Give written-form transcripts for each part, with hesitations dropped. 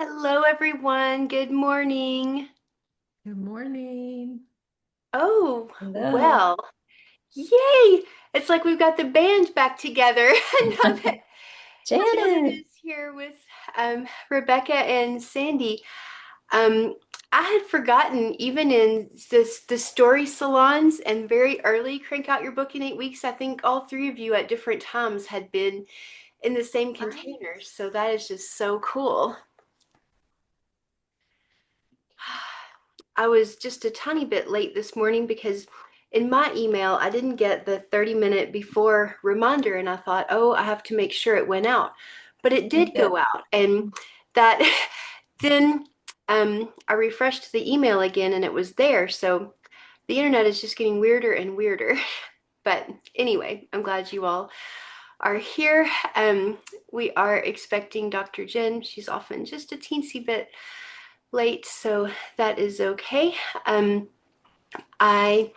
Hello, everyone. Good morning. Good morning. Oh, Hello. well, yay! It's like we've got the band back together. Now that Janet Janet. is here with Rebecca and Sandy. Um, I had forgotten, even in the story salons and very early Crank Out Your Book in 8 weeks, I think all three of you at different times had been in the same Right. container. So that is just so cool. I was just a tiny bit late this morning because in my email I didn't get the 30-minute before reminder, and I thought, oh, I have to make sure it went out. But it It did did. go out, and that then I refreshed the email again and it was there. So the internet is just getting weirder and weirder. But anyway, I'm glad you all are here. We are expecting Dr. Jen. She's often just a teensy bit late, so that is okay. Um, I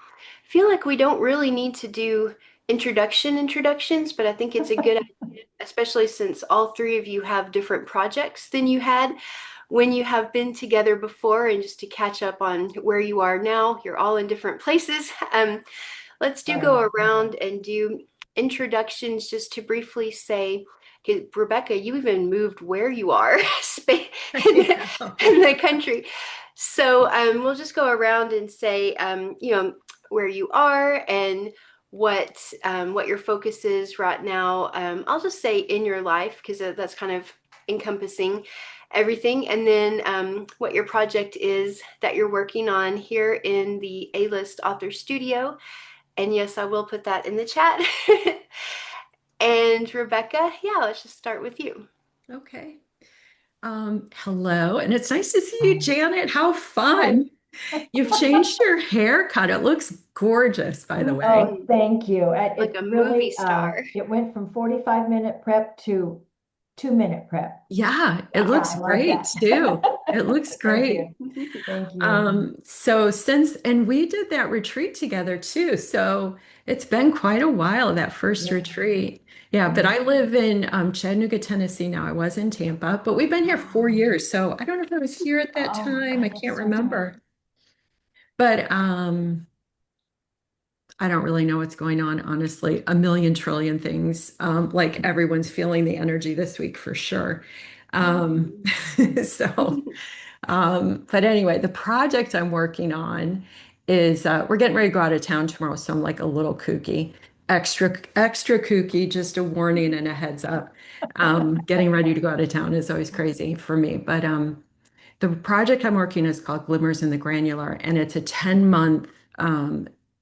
feel like we don't really need to do introductions, but I think it's a good idea, especially since all three of you have different projects than you had when you have been together before, and just to catch up on where you are now. You're all in different places. Let's do Right. go around and do introductions just to briefly say, okay, Rebecca, you even moved where you are in I the, know. in the country. So we'll just go around and say, where you are and what your focus is right now. I'll just say in your life because that's kind of encompassing everything, and then what your project is that you're working on here in the A-List Author Studio. And yes, I will put that in the chat. And Rebecca, yeah, let's just start with you. Okay. Hello, and it's nice to see you, Janet. How Hi. fun. You've changed your haircut. It looks gorgeous, by the way. Oh, Mm, thank you. like It a movie really, star. it went from 45-minute prep to 2-minute prep. Yeah, it Yeah. Yeah, looks I like great that. too. It looks Thank great. you. Thank you. And we did that retreat together too. So it's been quite a while, that first Yeah. retreat. Yeah, but Yeah. I live in Chattanooga, Tennessee now. I was in Tampa, but we've been here 4 years. So I don't know if I was here at that Oh my time. I God, can't that's so funny. remember. But I don't really know what's going on, honestly. A million trillion things. Like everyone's feeling the energy this week for sure. Um, Mhm. so. But anyway, the project I'm working on is we're getting ready to go out of town tomorrow, so I'm like a little kooky, extra kooky. Just a warning and a heads up. Getting ready to go out of town is always crazy for me, but the project I'm working is called Glimmers in the Granular, and it's a 10-month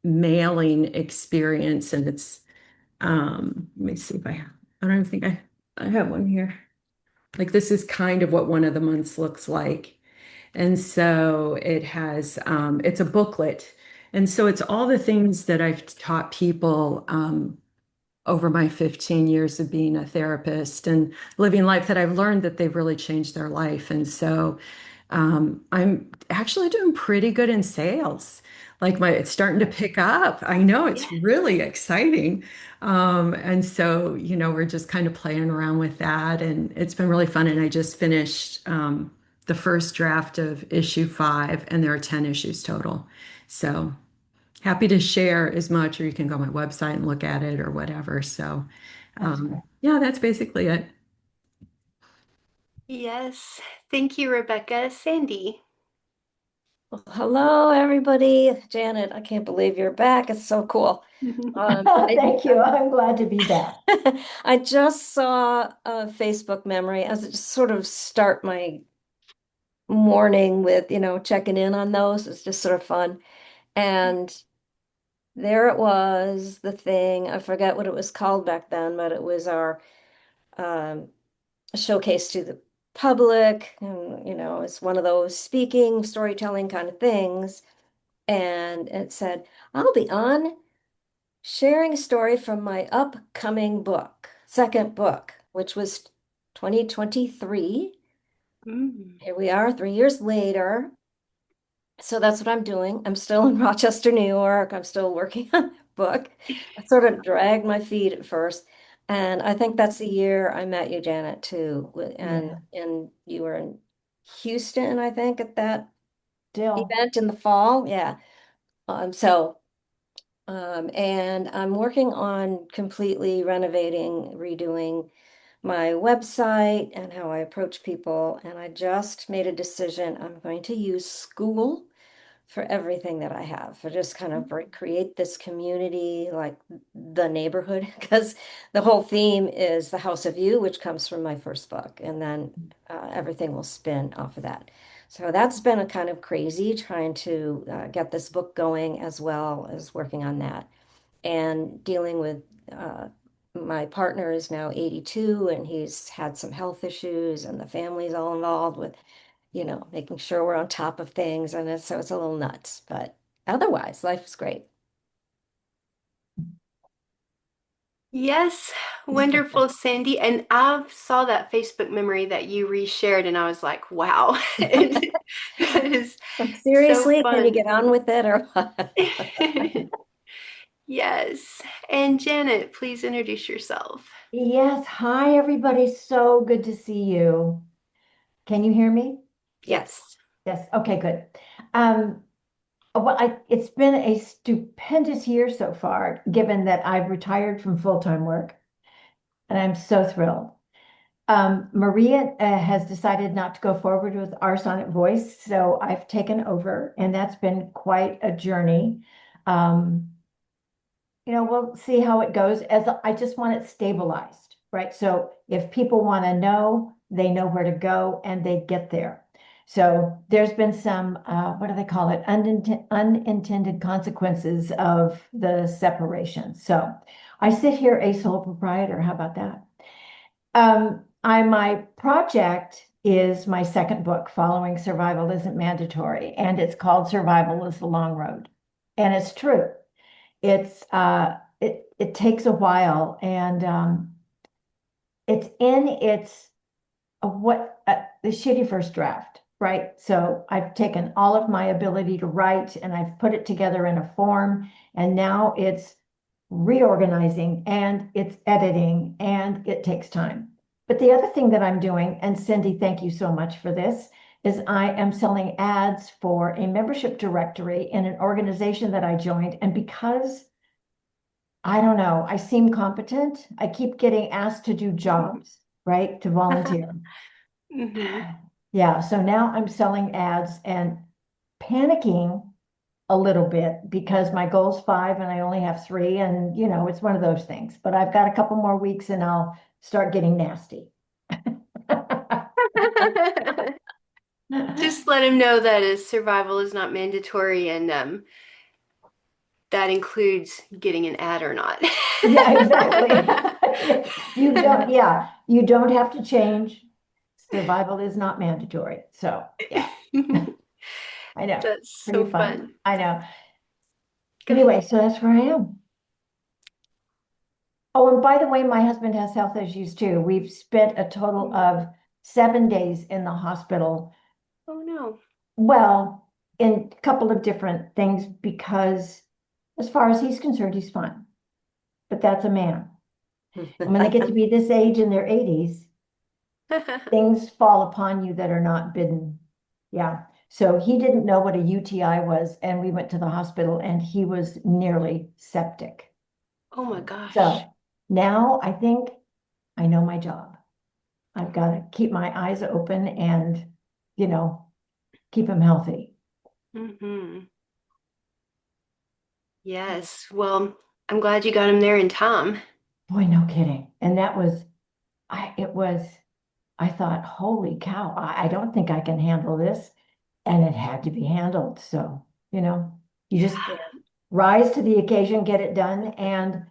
mailing experience, and it's let me see if I have. I don't even think I have one here. Like this is kind of what one of the months looks like. And so it's a booklet. And so it's all the things that I've taught people over my 15 years of being a therapist and living life that I've learned that they've really changed their life. And so I'm actually doing pretty good in sales. It's starting to pick up. I know it's Yes. really exciting. And so, we're just kind of playing around with that. And it's been really fun. And I just finished the first draft of issue 5, and there are 10 issues total. So happy to share as much, or you can go on my website and look at it or whatever. So, That's great. yeah, that's basically it. Yes. Thank you, Rebecca. Sandy. Well, hello, everybody. Janet, I can't believe you're back. It's so cool. I Thank you. I'm glad to be back. I just saw a Facebook memory as it just sort of start my morning with, checking in on those. It's just sort of fun. And there it was, the thing. I forget what it was called back then, but it was our um, showcase to the public. And, it's one of those speaking, storytelling kind of things. And it said, I'll be on sharing a story from my upcoming book, second book, which was 2023. Mm. Here we are, 3 years later. So that's what I'm doing. I'm still in Rochester, New York. I'm still working on the book. I sort of dragged my feet at first. And I think that's the year I met you, Janet, too. And Yeah. and you were in Houston, I think, at that Still, event in the fall. Yeah. So, and I'm working on completely renovating, redoing my website and how I approach people. And I just made a decision. I'm going to use school for everything that I have, for just kind of create this community, like the neighborhood, because the whole theme is the House of You, which comes from my first book, and then everything will spin off of that. So that's been a kind of crazy trying to get this book going as well as working on that and dealing with my partner is now 82 and he's had some health issues and the family's all involved with making sure we're on top of things. And so it's a little nuts, but otherwise, life is great. Yes, wonderful, Sandy. And I saw that Facebook memory that you reshared, and I was like, wow, that is so Seriously, can you fun. get on with it or what? Yes. And Janet, please introduce yourself. yes. Hi, everybody. So good to see you. Can you hear me? Yes. Yes. Okay, good. Um, it's been a stupendous year so far, given that I've retired from full-time work, and I'm so thrilled. Maria has decided not to go forward with Our Sonic Voice, so I've taken over, and that's been quite a journey. Um, we'll see how it goes. As I just want it stabilized, right? So if people want to know, they know where to go and they get there. So there's been some, what do they call it? Unintended consequences of the separation. So I sit here a sole proprietor. How about that? My project is my second book, Following Survival Isn't Mandatory, and it's called Survival is the Long Road. And it's true. It takes a while, and it's in its the shitty first draft, right? So I've taken all of my ability to write and I've put it together in a form, and now it's reorganizing and it's editing and it takes time. But the other thing that I'm doing, and Cindy, thank you so much for this, is I am selling ads for a membership directory in an organization that I joined. And because I don't know, I seem competent, I keep getting asked to do jobs, right? To volunteer. Hmm. Yeah, so now I'm selling ads and panicking a little bit because my goal's 5 and I only have 3, and it's one of those things. But I've got a couple more weeks and I'll start getting nasty. Just let him know that survival is not mandatory, and that includes getting an ad or not. Yeah, exactly. You don't have to change. Survival is not mandatory. So, yeah, I know. That's so Pretty fun. fun. I know. Go ahead. Anyway, so that's where I am. Oh, and by the way, my husband has health issues too. We've spent a total of 7 days in the hospital. Oh no. Well, in a couple of different things, because as far as he's concerned, he's fine. But that's a man. And when they get to be this age in their 80s, things fall upon you that are not bidden. Yeah. So he didn't know what a UTI was, and we went to the hospital and he was nearly septic. Oh my gosh. So now I think I know my job. I've got to keep my eyes open and, you know, keep him healthy. Hmm. Yes. Well, I'm glad you got him there in time. Boy, no kidding. And that was, I thought, holy cow, I don't think I can handle this. And it had to be handled. So, you just rise to the occasion, get it done, and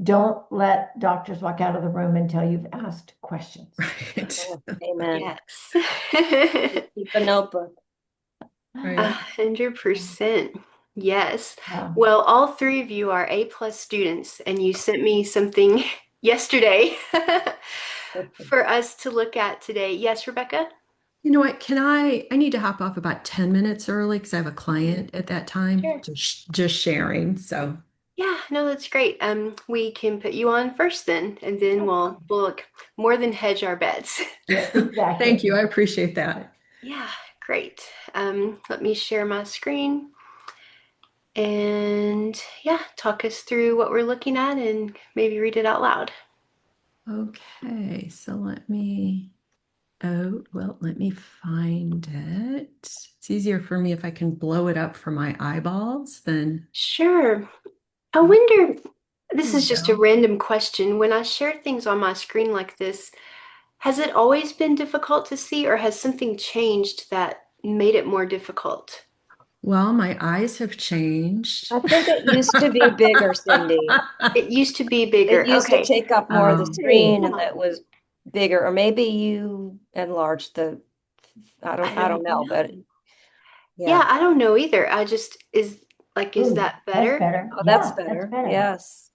don't let doctors walk out of the room until you've asked questions. Right. Amen. Yes. Keep a notebook. Right. 100%. Yes. Yeah. Well, all three of you are A+ students, and you sent me something yesterday for us to look at today. Yes, Rebecca? You know what? I need to hop off about 10 minutes early because I have a client at that time, Sure. just sharing. So, Yeah, no, that's great. We can put you on first then, and then we'll look more than hedge our bets. Yeah, exactly. thank you. I appreciate that. Yeah, great. Let me share my screen and yeah, talk us through what we're looking at and maybe read it out loud. Okay, so let me find it. It's easier for me if I can blow it up for my eyeballs than. Sure. I There wonder, this we is just a go. random question. When I share things on my screen like this, has it always been difficult to see, or has something changed that made it more difficult? Well, my eyes have changed. I think it used to be bigger, Cindy. It used to be It bigger. used to Okay. take up more of the Um, See, screen and Yeah. it was bigger, or maybe you enlarged the, I I don't don't know, but know. Yeah, yeah. I don't know either. I just is ooh, that that's better? better. Oh, that's Yeah, that's better. better. Yes.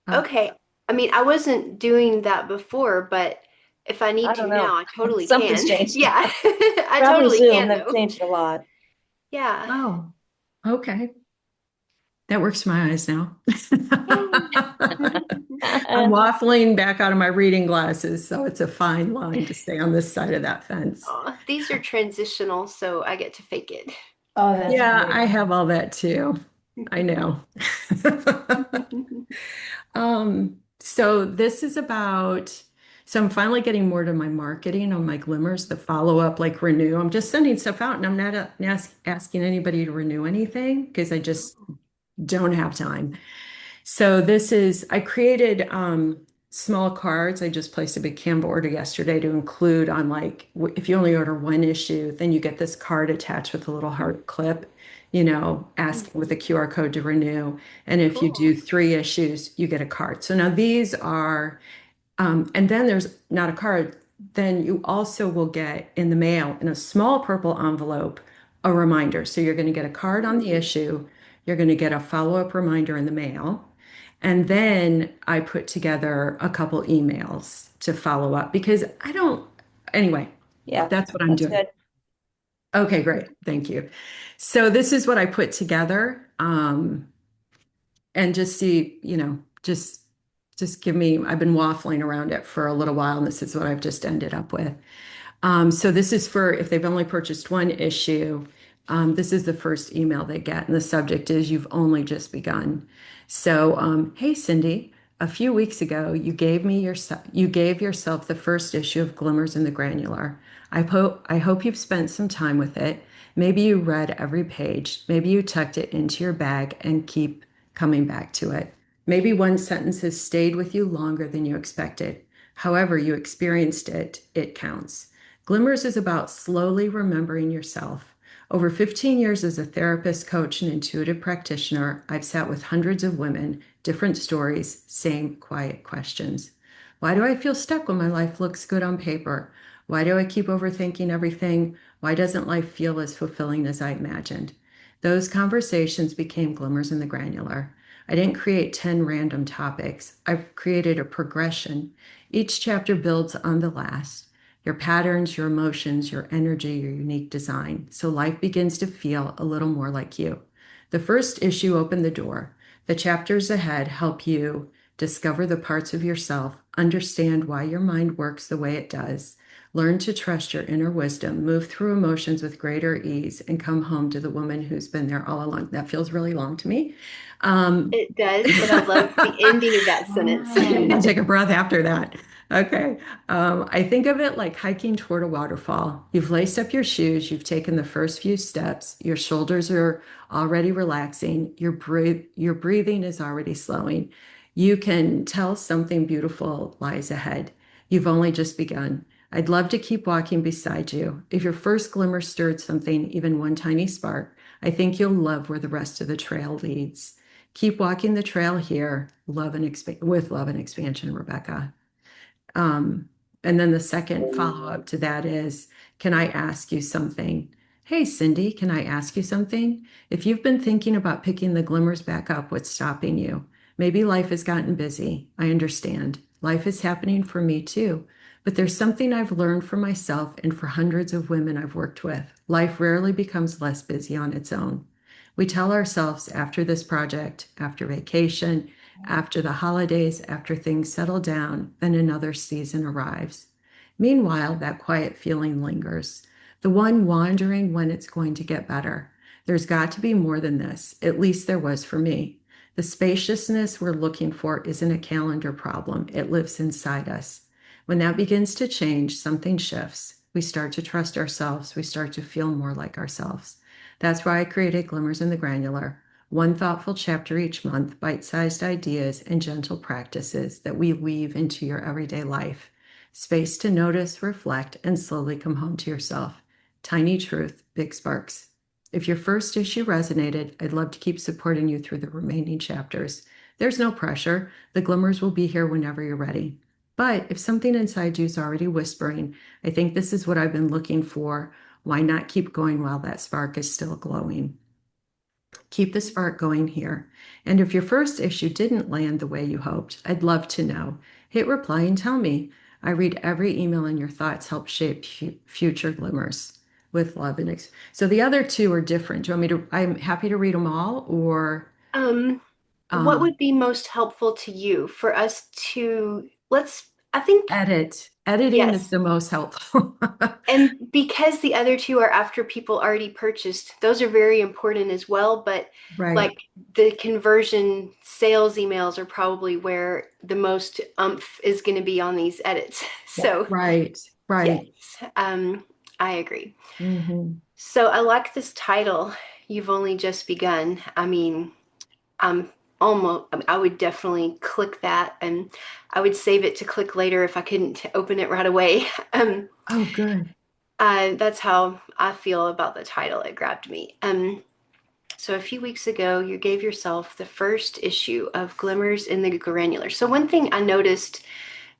uh, Okay. I mean, I wasn't doing that before, but if I need I to don't now, know. I totally Something's can. changed. Yeah. I Probably totally Zoom. can They've though. changed a lot. Yeah. oh, okay. That works for my eyes now. Yay. I'm waffling back out of my reading glasses, so it's a fine line to stay on this side of that fence. Aw, these are transitional, so I get to fake it. Oh, that's Yeah, I beautiful. have all that too. I know. So this is about, so I'm finally getting more to my marketing on my glimmers, the follow-up, like renew. I'm just sending stuff out and I'm not asking anybody to renew anything because I just don't have time. So I created small cards. I just placed a big Canva order yesterday to include on like, if you only order one issue, then you get this card attached with a little heart clip, asking with a QR code to renew. And if you Cool. do 3 issues, you get a card. So now these are and then there's not a card. Then you also will get in the mail in a small purple envelope a reminder. So you're going to get a card on the issue. You're going to get a follow-up reminder in the mail. And then I put together a couple emails to follow up because anyway, Yeah, that's what I'm that's doing. good. Okay, great. Thank you. So this is what I put together. And just see, just give me, I've been waffling around it for a little while, and this is what I've just ended up with. So this is for if they've only purchased one issue. This is the first email they get, and the subject is "You've only just begun." So, hey Cindy, a few weeks ago you gave yourself the first issue of Glimmers in the Granular. I hope you've spent some time with it. Maybe you read every page. Maybe you tucked it into your bag and keep coming back to it. Maybe one sentence has stayed with you longer than you expected. However, you experienced it, it counts. Glimmers is about slowly remembering yourself. Over 15 years as a therapist, coach, and intuitive practitioner, I've sat with hundreds of women, different stories, same quiet questions. Why do I feel stuck when my life looks good on paper? Why do I keep overthinking everything? Why doesn't life feel as fulfilling as I imagined? Those conversations became Glimmers in the Granular. I didn't create 10 random topics. I've created a progression. Each chapter builds on the last your patterns, your emotions, your energy, your unique design. So life begins to feel a little more like you. The first issue opened the door. The chapters ahead help you discover the parts of yourself, understand why your mind works the way it does, learn to trust your inner wisdom, move through emotions with greater ease, and come home to the woman who's been there all along. That feels really long to me. Um, It does, but I love the ending of that sentence. I'm gonna take a breath after that. Okay. I think of it like hiking toward a waterfall. You've laced up your shoes, you've taken the first few steps, your shoulders are already relaxing, your breathing is already slowing. You can tell something beautiful lies ahead. You've only just begun. I'd love to keep walking beside you. If your first glimmer stirred something, even one tiny spark, I think you'll love where the rest of the trail leads. Keep walking the trail here, with love and expansion, Rebecca. Um, and then the second follow up to that is, can I ask you something? Hey, Cindy, can I ask you something? If you've been thinking about picking the glimmers back up, what's stopping you? Maybe life has gotten busy. I understand. Life is happening for me too. But there's something I've learned for myself and for hundreds of women I've worked with. Life rarely becomes less busy on its own. We tell ourselves after this project, after vacation, after the holidays, after things settle down, then another season arrives. Meanwhile, that quiet feeling lingers. the one wondering when it's going to get better. There's got to be more than this. At least there was for me. The spaciousness we're looking for isn't a calendar problem, it lives inside us. When that begins to change, something shifts. We start to trust ourselves. We start to feel more like ourselves. That's why I created Glimmers in the Granular. One thoughtful chapter each month, bite sized ideas and gentle practices that we weave into your everyday life. Space to notice, reflect, and slowly come home to yourself. Tiny truth, big sparks. If your first issue resonated, I'd love to keep supporting you through the remaining chapters. There's no pressure. The glimmers will be here whenever you're ready. But if something inside you is already whispering, I think this is what I've been looking for, why not keep going while that spark is still glowing? Keep the spark going here. And if your first issue didn't land the way you hoped, I'd love to know. Hit reply and tell me. I read every email and your thoughts help shape future glimmers with love and so the other two are different. Do you want me to? I'm happy to read them all, or Um, what um, would be most helpful to you for us to I think, edit. Editing is yes. the most helpful. And because the other two are after people already purchased, those are very important as well. But Right. like the conversion sales emails are probably where the most umph is going to be on these edits. So, Right. yes, Right. I agree. Hmm. So I like this title, You've Only Just Begun. I mean, I'm I would definitely click that, and I would save it to click later if I couldn't open it right away. Um, Oh, good. that's how I feel about the title. It grabbed me. So a few weeks ago, you gave yourself the first issue of Glimmers in the Granular. So one thing I noticed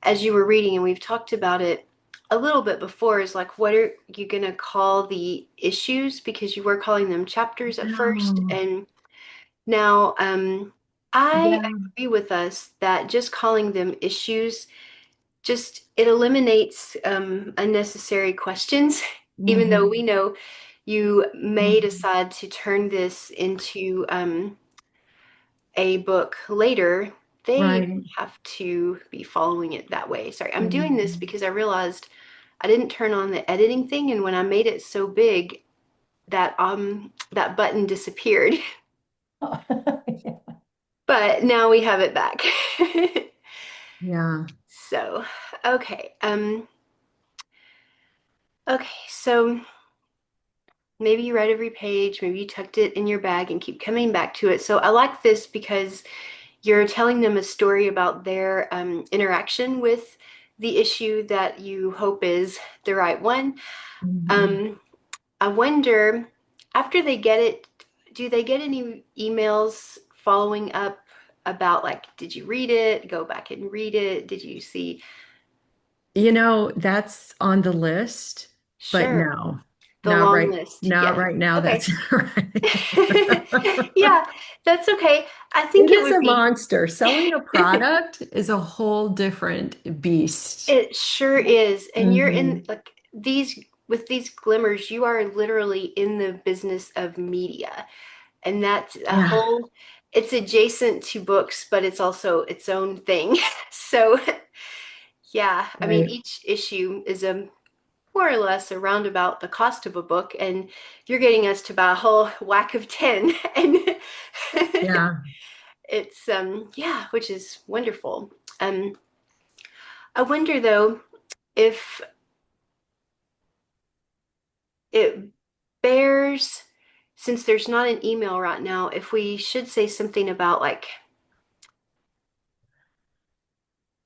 as you were reading, and we've talked about it a little bit before, is like, what are you going to call the issues? Because you were calling them chapters at first. No. And now I Yeah. agree with us that just calling them issues just it eliminates unnecessary questions, even though we Hmm. know you may Hmm. decide to turn this into a book later. They Right. have to be following it that way. Sorry, I'm doing this Mhm. because I realized I didn't turn on the editing thing, and when I made it so big, that button disappeared. But now we have it back. Yeah. So, okay. Okay, so maybe you read every page, maybe you tucked it in your bag and keep coming back to it. So I like this because you're telling them a story about their interaction with the issue that you hope is the right one. Mhm. Um, I wonder, after they get it, do they get any emails following up about, like, did you read it? Go back and read it. Did you see? That's on the list, but Sure, no, the long list. not Yes. right now. Okay. That's right. Yeah, that's okay. I It think it is would a be, monster. Selling a product is a whole different beast. it sure is. And you're in Hmm. like these with these glimmers, you are literally in the business of media. And that's a Yeah. whole, it's adjacent to books, but it's also its own thing. So, yeah, I mean, Right. each issue is a more or less around about the cost of a book, and you're getting us to buy a whole whack of 10. And Yeah. it's yeah, which is wonderful. Um, I wonder though if it bears, since there's not an email right now, if we should say something about like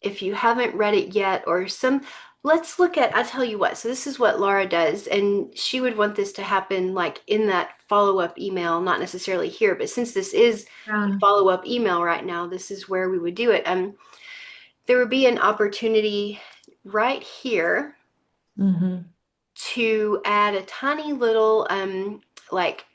if you haven't read it yet or some, let's look at, I tell you what, so this is what Laura does, and she would want this to happen like in that follow-up email, not necessarily here, but since this is the Yeah. follow-up email right now, this is where we would do it. There would be an opportunity right here Hmm. to add a tiny little like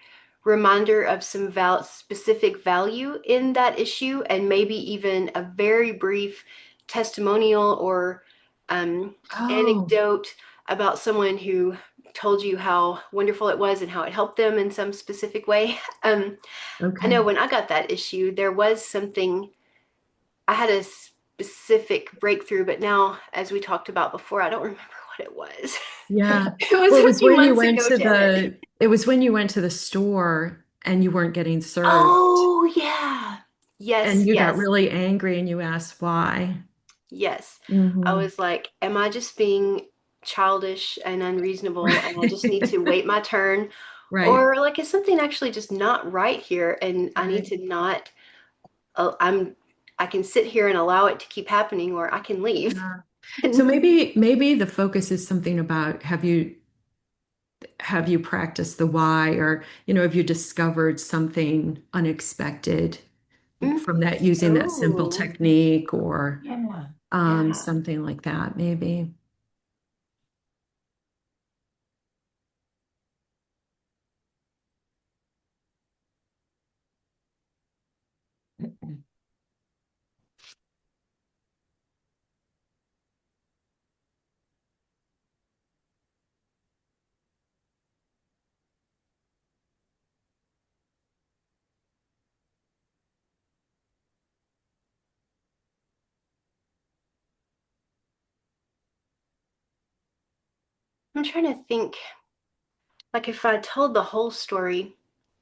reminder of some specific value in that issue, and maybe even a very brief testimonial or Oh, anecdote about someone who told you how wonderful it was and how it helped them in some specific way. I know okay. when I got that issue, there was something, I had a specific breakthrough, but now, as we talked about before, I don't remember what it was. Yeah. It was Well, a few months ago, Janet. it was when you went to the store and you weren't getting served Oh, yeah. Yes, and you got yes, really angry and you asked why. yes. I Hmm. was like, am I just being childish and unreasonable and I just need to wait my turn? Right. Or like, is something actually just not right here and I need Right. to not, I'm, I can sit here and allow it to keep happening or I can leave. Yeah. So And maybe the focus is something about have you practiced the why, or have you discovered something unexpected from that, using that simple oh, technique, or Yeah. yeah. something like that maybe. I'm trying to think, like if I told the whole story,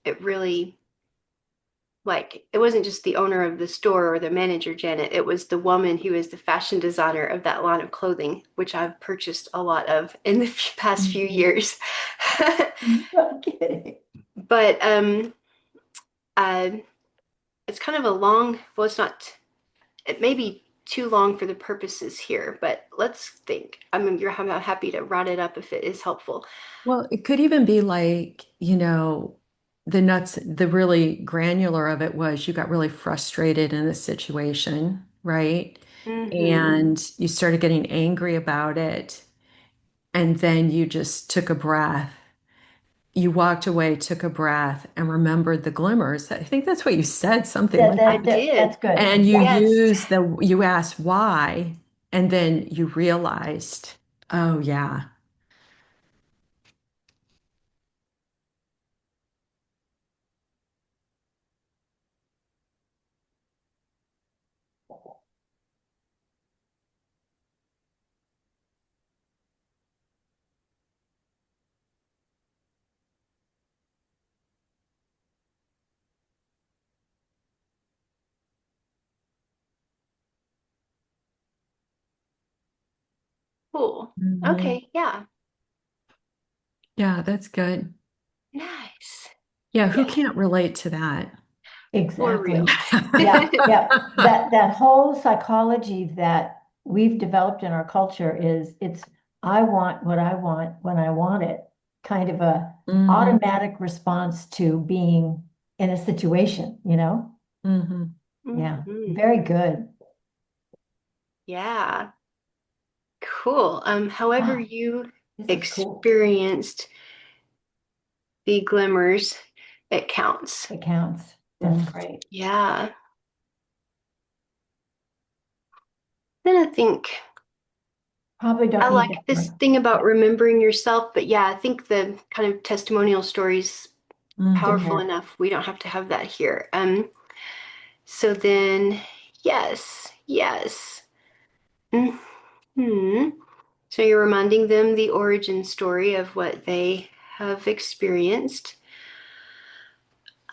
it really, like, it wasn't just the owner of the store or the manager, Janet. It was the woman who is the fashion designer of that line of clothing, which I've purchased a lot of in the past few Mhm. years. No kidding. But uh, it's kind of a long, well, it's not, it may be too long for the purposes here, but let's think. I mean, I'm happy to write it up if it is helpful. Well, it could even be like, the really granular of it was you got really frustrated in this situation, right? Mm-hmm. And you started getting angry about it. And then you just took a breath. You walked away, took a breath, and remembered the glimmers. I think that's what you said, something That, like I that. that's did. good. And Yeah. Yes. you asked why, and then you realized, oh, yeah. Cool. Mhm. Okay. Yeah. Yeah, that's good. Nice. Yeah, who Yeah. can't relate to that? For Exactly. real. Yeah, yeah. That whole psychology that we've developed in our culture is it's I want what I want when I want it, kind of a Hmm. automatic response to being in a situation, you know? Hmm. Yeah, Mhm. very good. Yeah. Cool. However Wow, you this is cool. experienced the glimmers, it counts. It counts. That's Hmm. great. Yeah. Then I think Probably I don't need like that this one. thing about Yeah, remembering yourself, but yeah, I think the kind of testimonial stories didn't powerful work. enough. We don't have to have that here. So then yes, yes. Hmm. So you're reminding them the origin story of what they have experienced.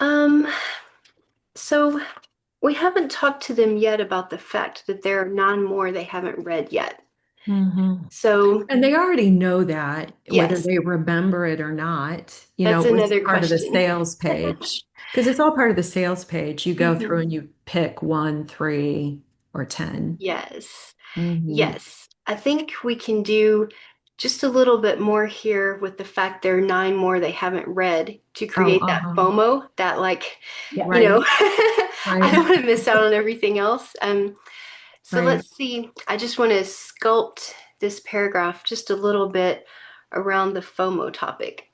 Um, so we haven't talked to them yet about the fact that there are nine more they haven't read yet. Hmm. So And they already know that, whether yes, they remember it or not. that's It was another part of the question. sales page. Because it's all part of the sales page. You go through Mhm. and you pick one, three, or 10. Yes. Hmm. Yes. I think we can do just a little bit more here with the fact there are nine more they haven't read to Oh, create that uh-huh. FOMO, that like, Yeah. Right, I right, don't want to miss out on everything else. So right. let's see. I just want to sculpt this paragraph just a little bit around the FOMO topic.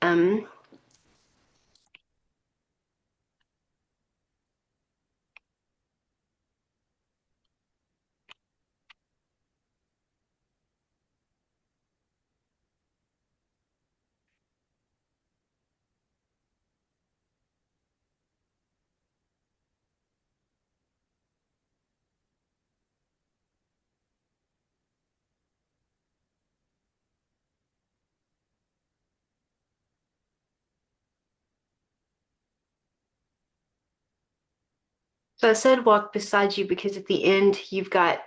So I said walk beside you because at the end you've got,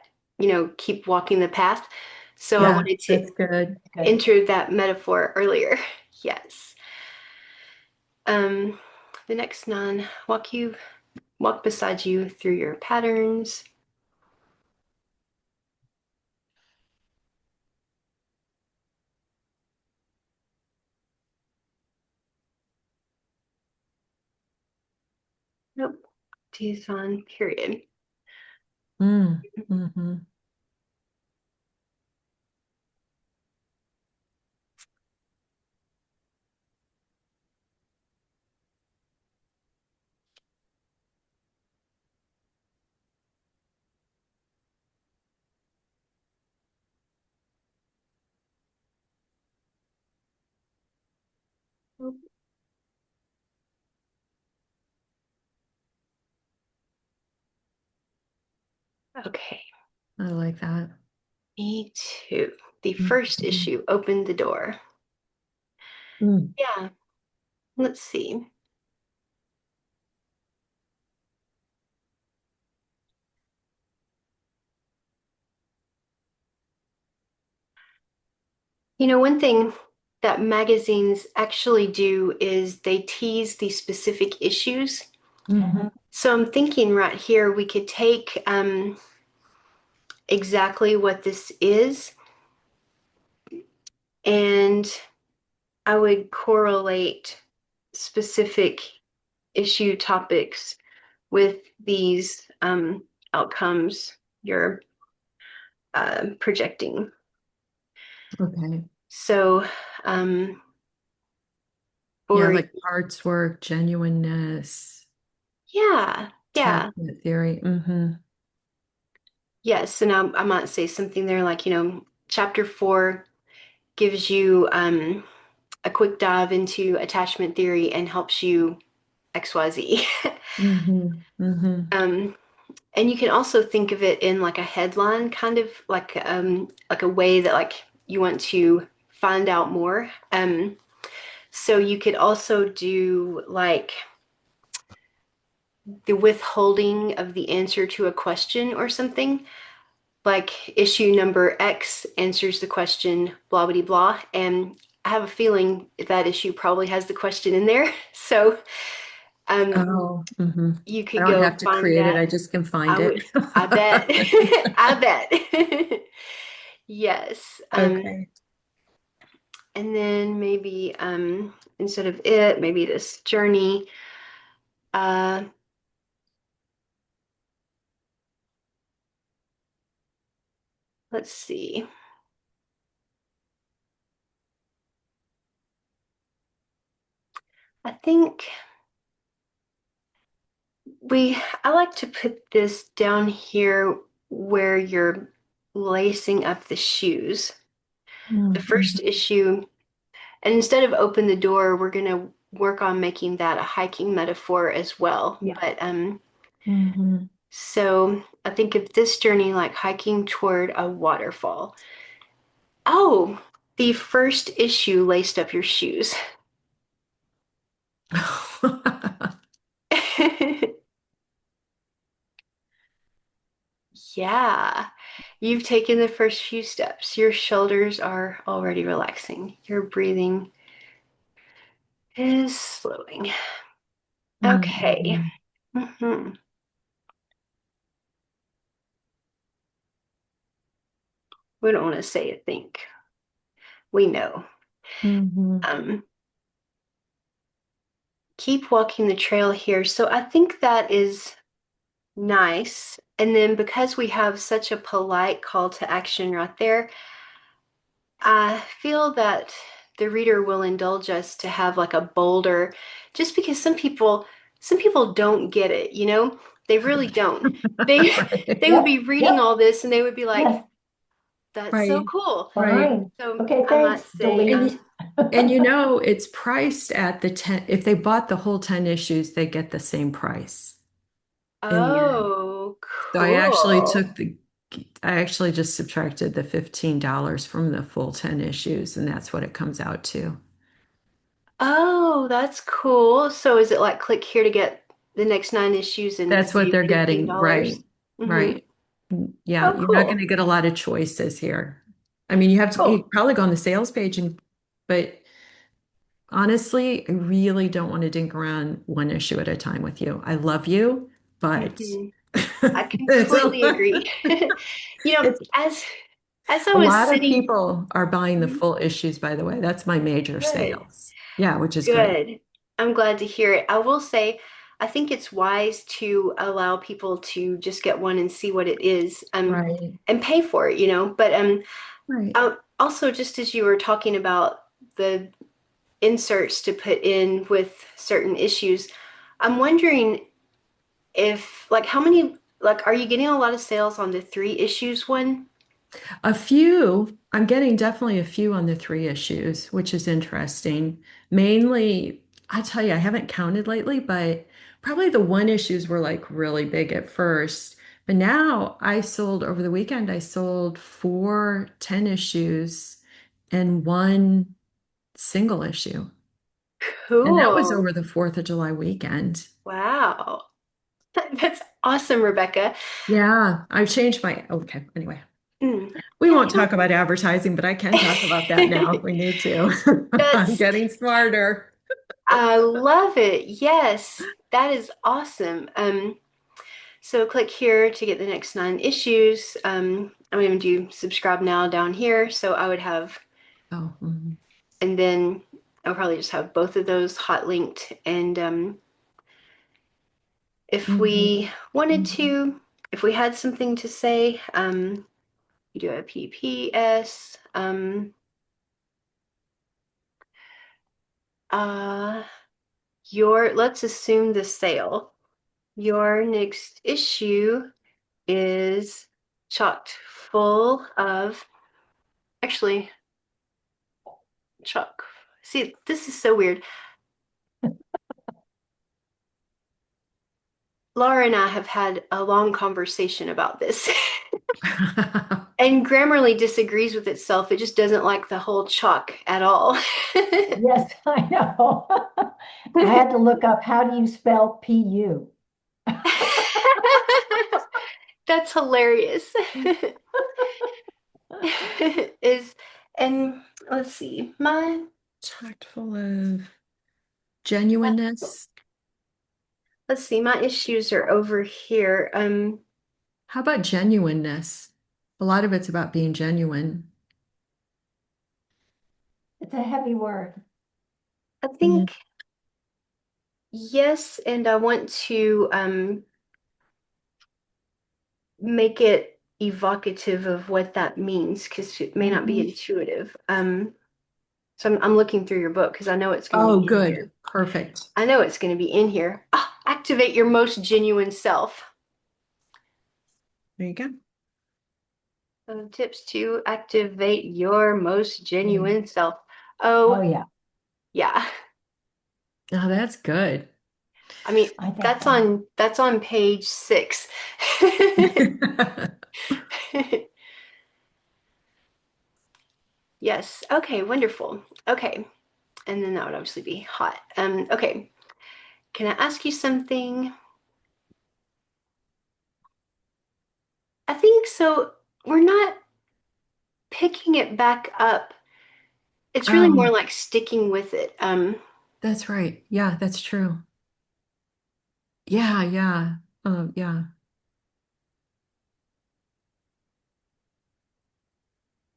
keep walking the path. So I Yeah, wanted to that's good. Good. enter that metaphor earlier. Yes. Um, the next nun, walk beside you through your patterns. Nope. T's on period. Mm, hmm. Okay. I like that. Me too. The first Mhm. issue opened the door. Mm. Yeah. Let's see. One thing that magazines actually do is they tease the specific issues. Mhm. So I'm thinking right here we could take exactly what this is, and I would correlate specific issue topics with these outcomes you're projecting. Okay. So, um, Yeah, or like parts work, genuineness, yeah, yeah, attachment theory. Hmm. yes. And I might say something there like, chapter 4 gives you a quick dive into attachment theory and helps you XYZ. Hmm. Hmm. Um, and you can also think of it in like a headline, kind of like a way that like you want to find out more. So you could also do like the withholding of the answer to a question or something. Like issue number X answers the question blah blah blah, and I have a feeling that issue probably has the question in there. So um, Oh, you I could don't go have to find create it. that. I just can I find would, it. I bet, I bet. Yes. Okay. And then maybe instead of it, maybe this journey. Uh, let's see. I think I like to put this down here where you're lacing up the shoes. The first Mhm. issue, and instead of open the door, we're going to work on making that a hiking metaphor as well. Yeah. But Mhm. so I think of this journey like hiking toward a waterfall. Oh, the first issue laced up your shoes. Yeah, you've taken the first few steps. Your shoulders are already relaxing. Your breathing is slowing. Okay. Mhm. Mhm. We don't want to say a think. We know. Mhm. Um, keep walking the trail here. So I think that is nice. And then because we have such a polite call to action right there, I feel that the reader will indulge us to have like a bolder, just because some people don't get it, They really don't. They Right. they would Yep. be reading Yep. all this and they would be like, Yes. that's so Right. cool. Right. Fine. So Okay, I might thanks. say, And Delete. you, it's priced at the 10, if they bought the whole 10 issues, they get the same price in the end. oh, So cool. I actually just subtracted the $15 from the full 10 issues, and that's what it comes out to. Oh, that's cool. So is it like click here to get the next 9 issues and That's what save they're getting. $15. Right. Mm-hmm. Right. Yeah, Oh, you're not going cool. to get a lot of choices here. I mean, you Cool. probably go on the sales page but honestly, I really don't want to dink around one issue at a time with you. I love you, but Hmm. I it's completely agree. it's As I a was lot of sitting, people are buying the Mhm. full issues, by the way. That's my major Good, sales. Yeah, which is great. good. I'm glad to hear it. I will say, I think it's wise to allow people to just get one and see what it is, Right. and pay for it, But Right. also, just as you were talking about the inserts to put in with certain issues, I'm wondering if, like, how many, like, are you getting a lot of sales on the 3 issues one? A few, I'm getting definitely a few on the three issues, which is interesting. Mainly, I tell you, I haven't counted lately, but probably the one issues were like really big at first. But now I sold over the weekend, I sold 4 10 issues and one single issue. And that was Cool. over the 4th of July weekend. Wow. That's awesome, Rebecca. Yeah, I've changed my, okay, anyway. Mm. We Yeah, won't talk about advertising, but I can talk about that now if we need to. I'm That's, getting smarter. I love it. Yes, that is awesome. So click here to get the next 9 issues. I'm going to do subscribe now down here. So I would have, Oh, mhm. and then I'll probably just have both of those hot linked. And if Mhm. we wanted Mhm. to, if we had something to say, you do a PPS. Uh, let's assume the sale. Your next issue is chocked full of, actually, chock. See, this is so weird. Laura and I have had a long conversation about this, and Grammarly disagrees with itself. It just doesn't like the whole chalk at all. Yes, I know. I had to look up how do you spell PU? That's hilarious. Is and let's see, Chock full of genuineness. my issues are over here. How about genuineness? A lot of it's about being genuine. It's a heavy word. I Mhm. think yes, and I want to make it evocative of what that means because it may not be Mhm. intuitive. So I'm looking through your book because I know it's going to Oh, be in good. here. Perfect. I know it's going to be in here. Ah, activate your most genuine self. There you go. Tips to activate your most Mm. genuine self. Oh, Oh, yeah, yeah. Oh, that's good. I mean, I think that's so. on page 6. Yes. Okay, wonderful. Okay. And then that would obviously be hot. Okay. Can I ask you something? I think so. We're not picking it back up. It's really more Oh, like sticking with it. that's right. Yeah, that's true. Yeah, yeah. Oh, yeah.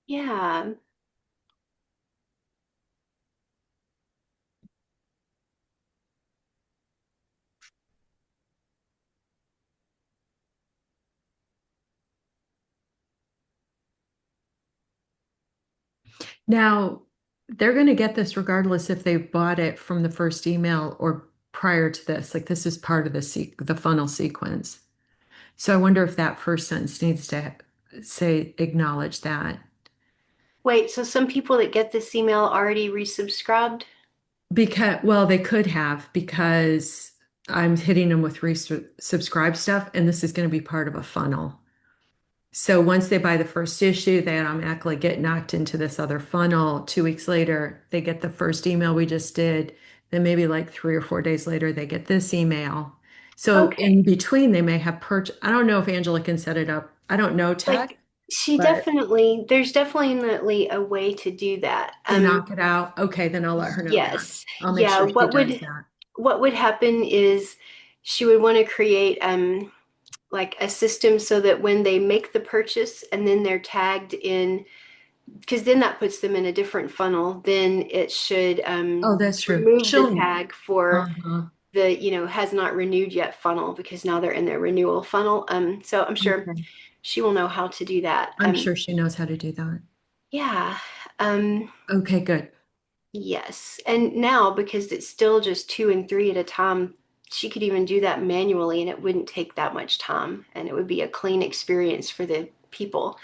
Yeah. Now, they're going to get this regardless if they bought it from the first email or prior to this. Like this is part of the funnel sequence. So I wonder if that first sentence needs to say acknowledge that. Wait, so some people that get this email already resubscribed? Because, well, they could have because I'm hitting them with resubscribe stuff, and this is going to be part of a funnel. So once they buy the first issue, they automatically get knocked into this other funnel. 2 weeks later, they get the first email we just did. Then maybe like 3 or 4 days later, they get this email. So Okay. in between, they may have I don't know if Angela can set it up. I don't know tech, Like she but there's definitely a way to do that. to knock it out. Okay, then I'll let her know that. Yes. I'll make Yeah, sure she does that. what would happen is she would want to create like a system so that when they make the purchase and then they're tagged in, because then that puts them in a different funnel, then it should Oh, that's true. remove the She'll, tag for uh-huh. the, has not renewed yet funnel because now they're in their renewal funnel. So I'm sure Okay. she will know how to do that. I'm sure she knows how to do that. Yeah. Um, Okay, good. yes. And now because it's still just two and three at a time, she could even do that manually and it wouldn't take that much time and it would be a clean experience for the people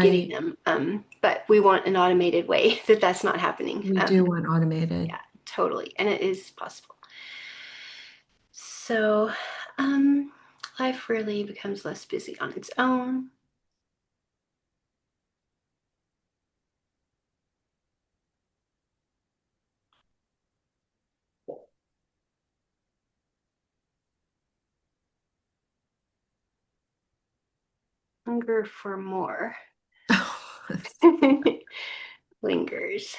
getting Right. them. But we want an automated way that that's not happening. We do want automated. Yeah, totally. And it is possible. So, um, life really becomes less busy on its own. Hunger for more lingers.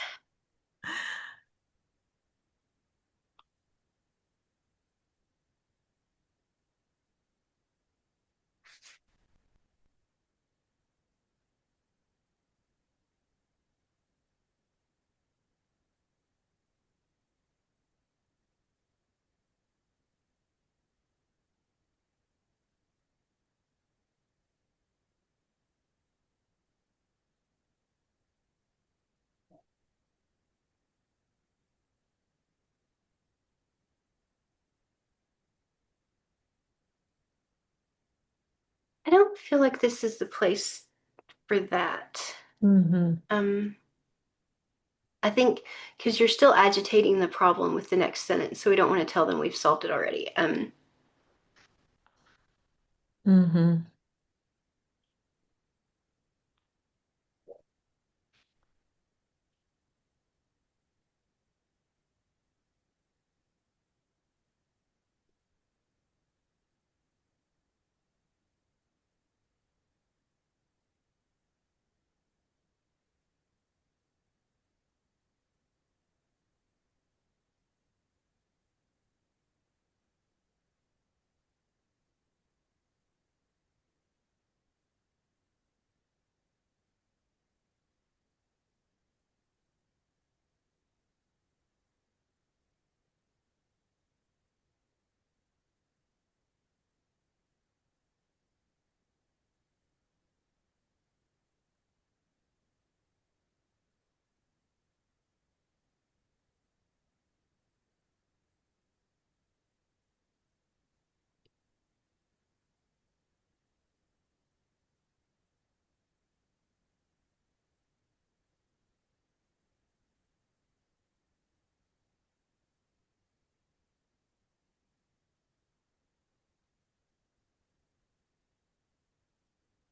I don't feel like this is the place for that. Mm-hmm. Um, I think because you're still agitating the problem with the next sentence, so we don't want to tell them we've solved it already. Mm-hmm.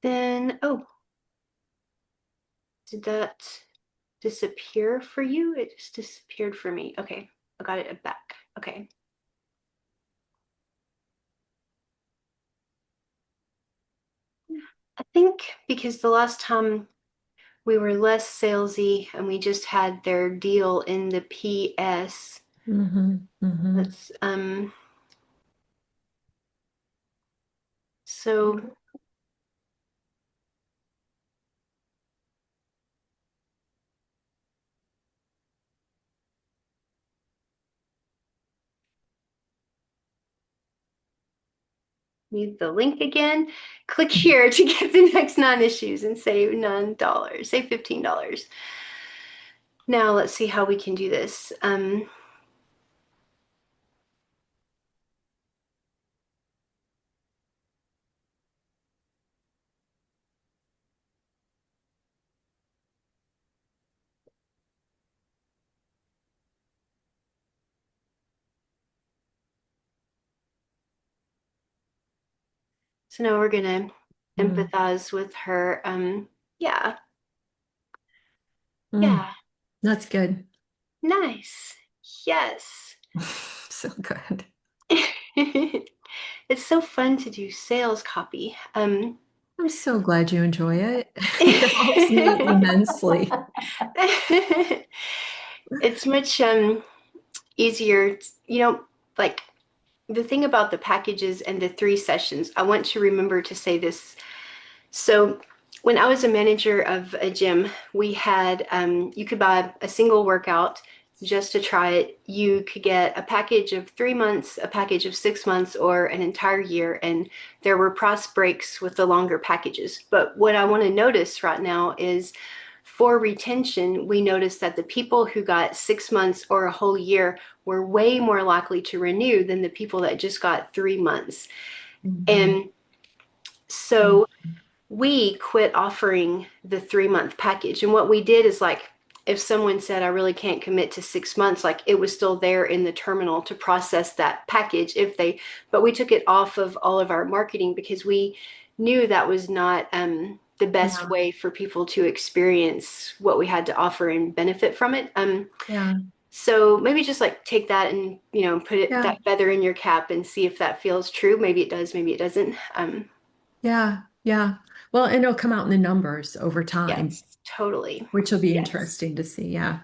Then, oh, did that disappear for you? It just disappeared for me. Okay, I got it back. Okay. I think because the last time we were less salesy and we just had their deal in the PS. Mm-hmm. Mm-hmm. Let's so need the link again. Click here to get the next 9 issues and save $9, save $15. Now let's see how we can do this. So now we're gonna Mm. empathize with her. Yeah, Mm. yeah, That's good. nice. Yes. So good. it's so fun to do sales copy. I'm so glad you enjoy it. It helps me immensely. It's much easier, like the thing about the packages and the 3 sessions, I want to remember to say this. So when I was a manager of a gym, we had you could buy a single workout just to try it. You could get a package of 3 months, a package of 6 months, or an entire year. And there were price breaks with the longer packages. But what I want to notice right now is for retention, we noticed that the people who got 6 months or a whole year were way more likely to renew than the people that just got 3 months. Mhm. And so we quit offering the 3 month package. And what we did is like, if someone said, I really can't commit to 6 months, like it was still there in the terminal to process that package but we took it off of all of our marketing because we knew that was not the best Yeah, way for people to experience what we had to offer and benefit from it. yeah, So maybe just like take that and, yeah, that feather in your cap and see if that feels true. Maybe it does, maybe it doesn't. yeah, yeah. Well, and it'll come out in the numbers over time, Yes, totally. which will be Yes. interesting to see. Yeah.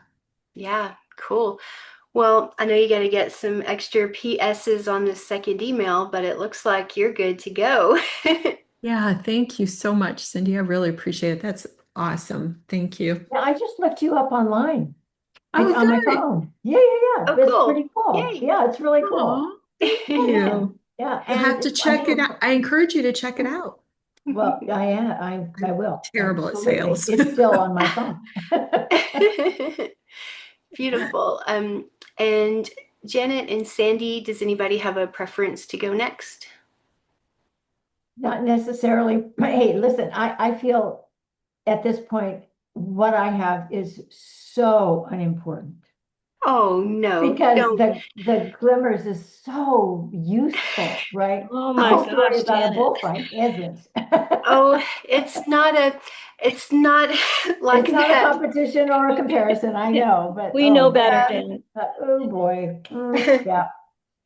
Yeah, cool. Well, I know you got to get some extra PSs on this second email, but it looks like you're good to go. Yeah, thank you so much, Cindy. I really appreciate it. That's awesome. Thank you. Yeah, I just looked you up online. Oh, On my good. phone. Yeah. Oh, It's cool. pretty cool. Yay. Yeah, it's really cool. Oh, thank Yeah. you. Yeah. I have to I check think it it's, out. I encourage you to check it out. well, I am, I I'm will. terrible at Absolutely. sales. It's still on my phone. Beautiful. And Janet and Sandy, does anybody have a preference to go next? Not necessarily, hey, listen, I feel at this point, what I have is so unimportant Oh, no, because don't. the glimmers is so useful, right? Oh my I'll worry gosh, about a Janet. bullfight isn't. Oh, it's not like It's not a that. competition or a comparison, I know, but We know oh better, man, Yeah. Janet. oh boy. Yeah.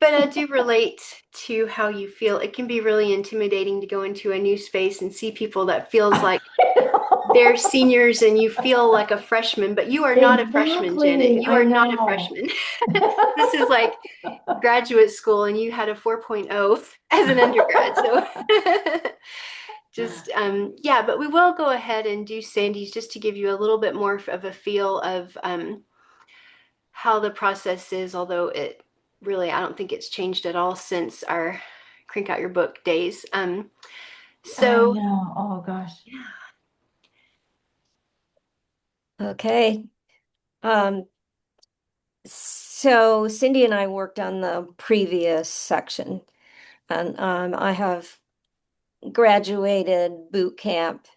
But I do relate to how you feel. It can be really intimidating to go into a new space and see people that feels like they're seniors and you feel like a freshman, but you are not a freshman, Janet. Exactly, You I are not a know. freshman. This is like graduate school and you had a 4.0 as an undergrad. So just yeah, but we will go ahead and do Sandy's just to give you a little bit more of a feel of how the process is, although it really, I don't think it's changed at all since our Crank Out Your Book days. I So, know. Oh gosh. Okay. Um, so Cindy and I worked on the previous section, and I have graduated boot camp,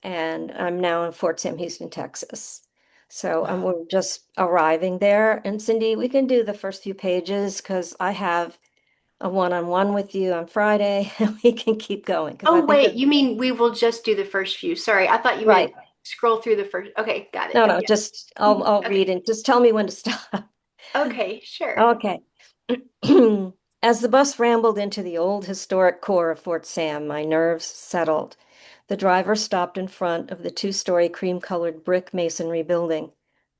and I'm now in Fort Sam Houston, Texas. So we're just arriving there. And Cindy, we can do the first few pages because I have a one-on-one with you on Friday, and we can keep going because I oh, think wait, it's you mean we will just do the first few? Sorry, I thought you meant right. scroll through the first. Okay, got it. No, no, Yeah. just Mhm. I'll Okay. read and just tell me when to stop. Okay, sure. Okay. As the bus rambled into the old historic core of Fort Sam, my nerves settled. The driver stopped in front of the two-story cream-colored brick masonry building.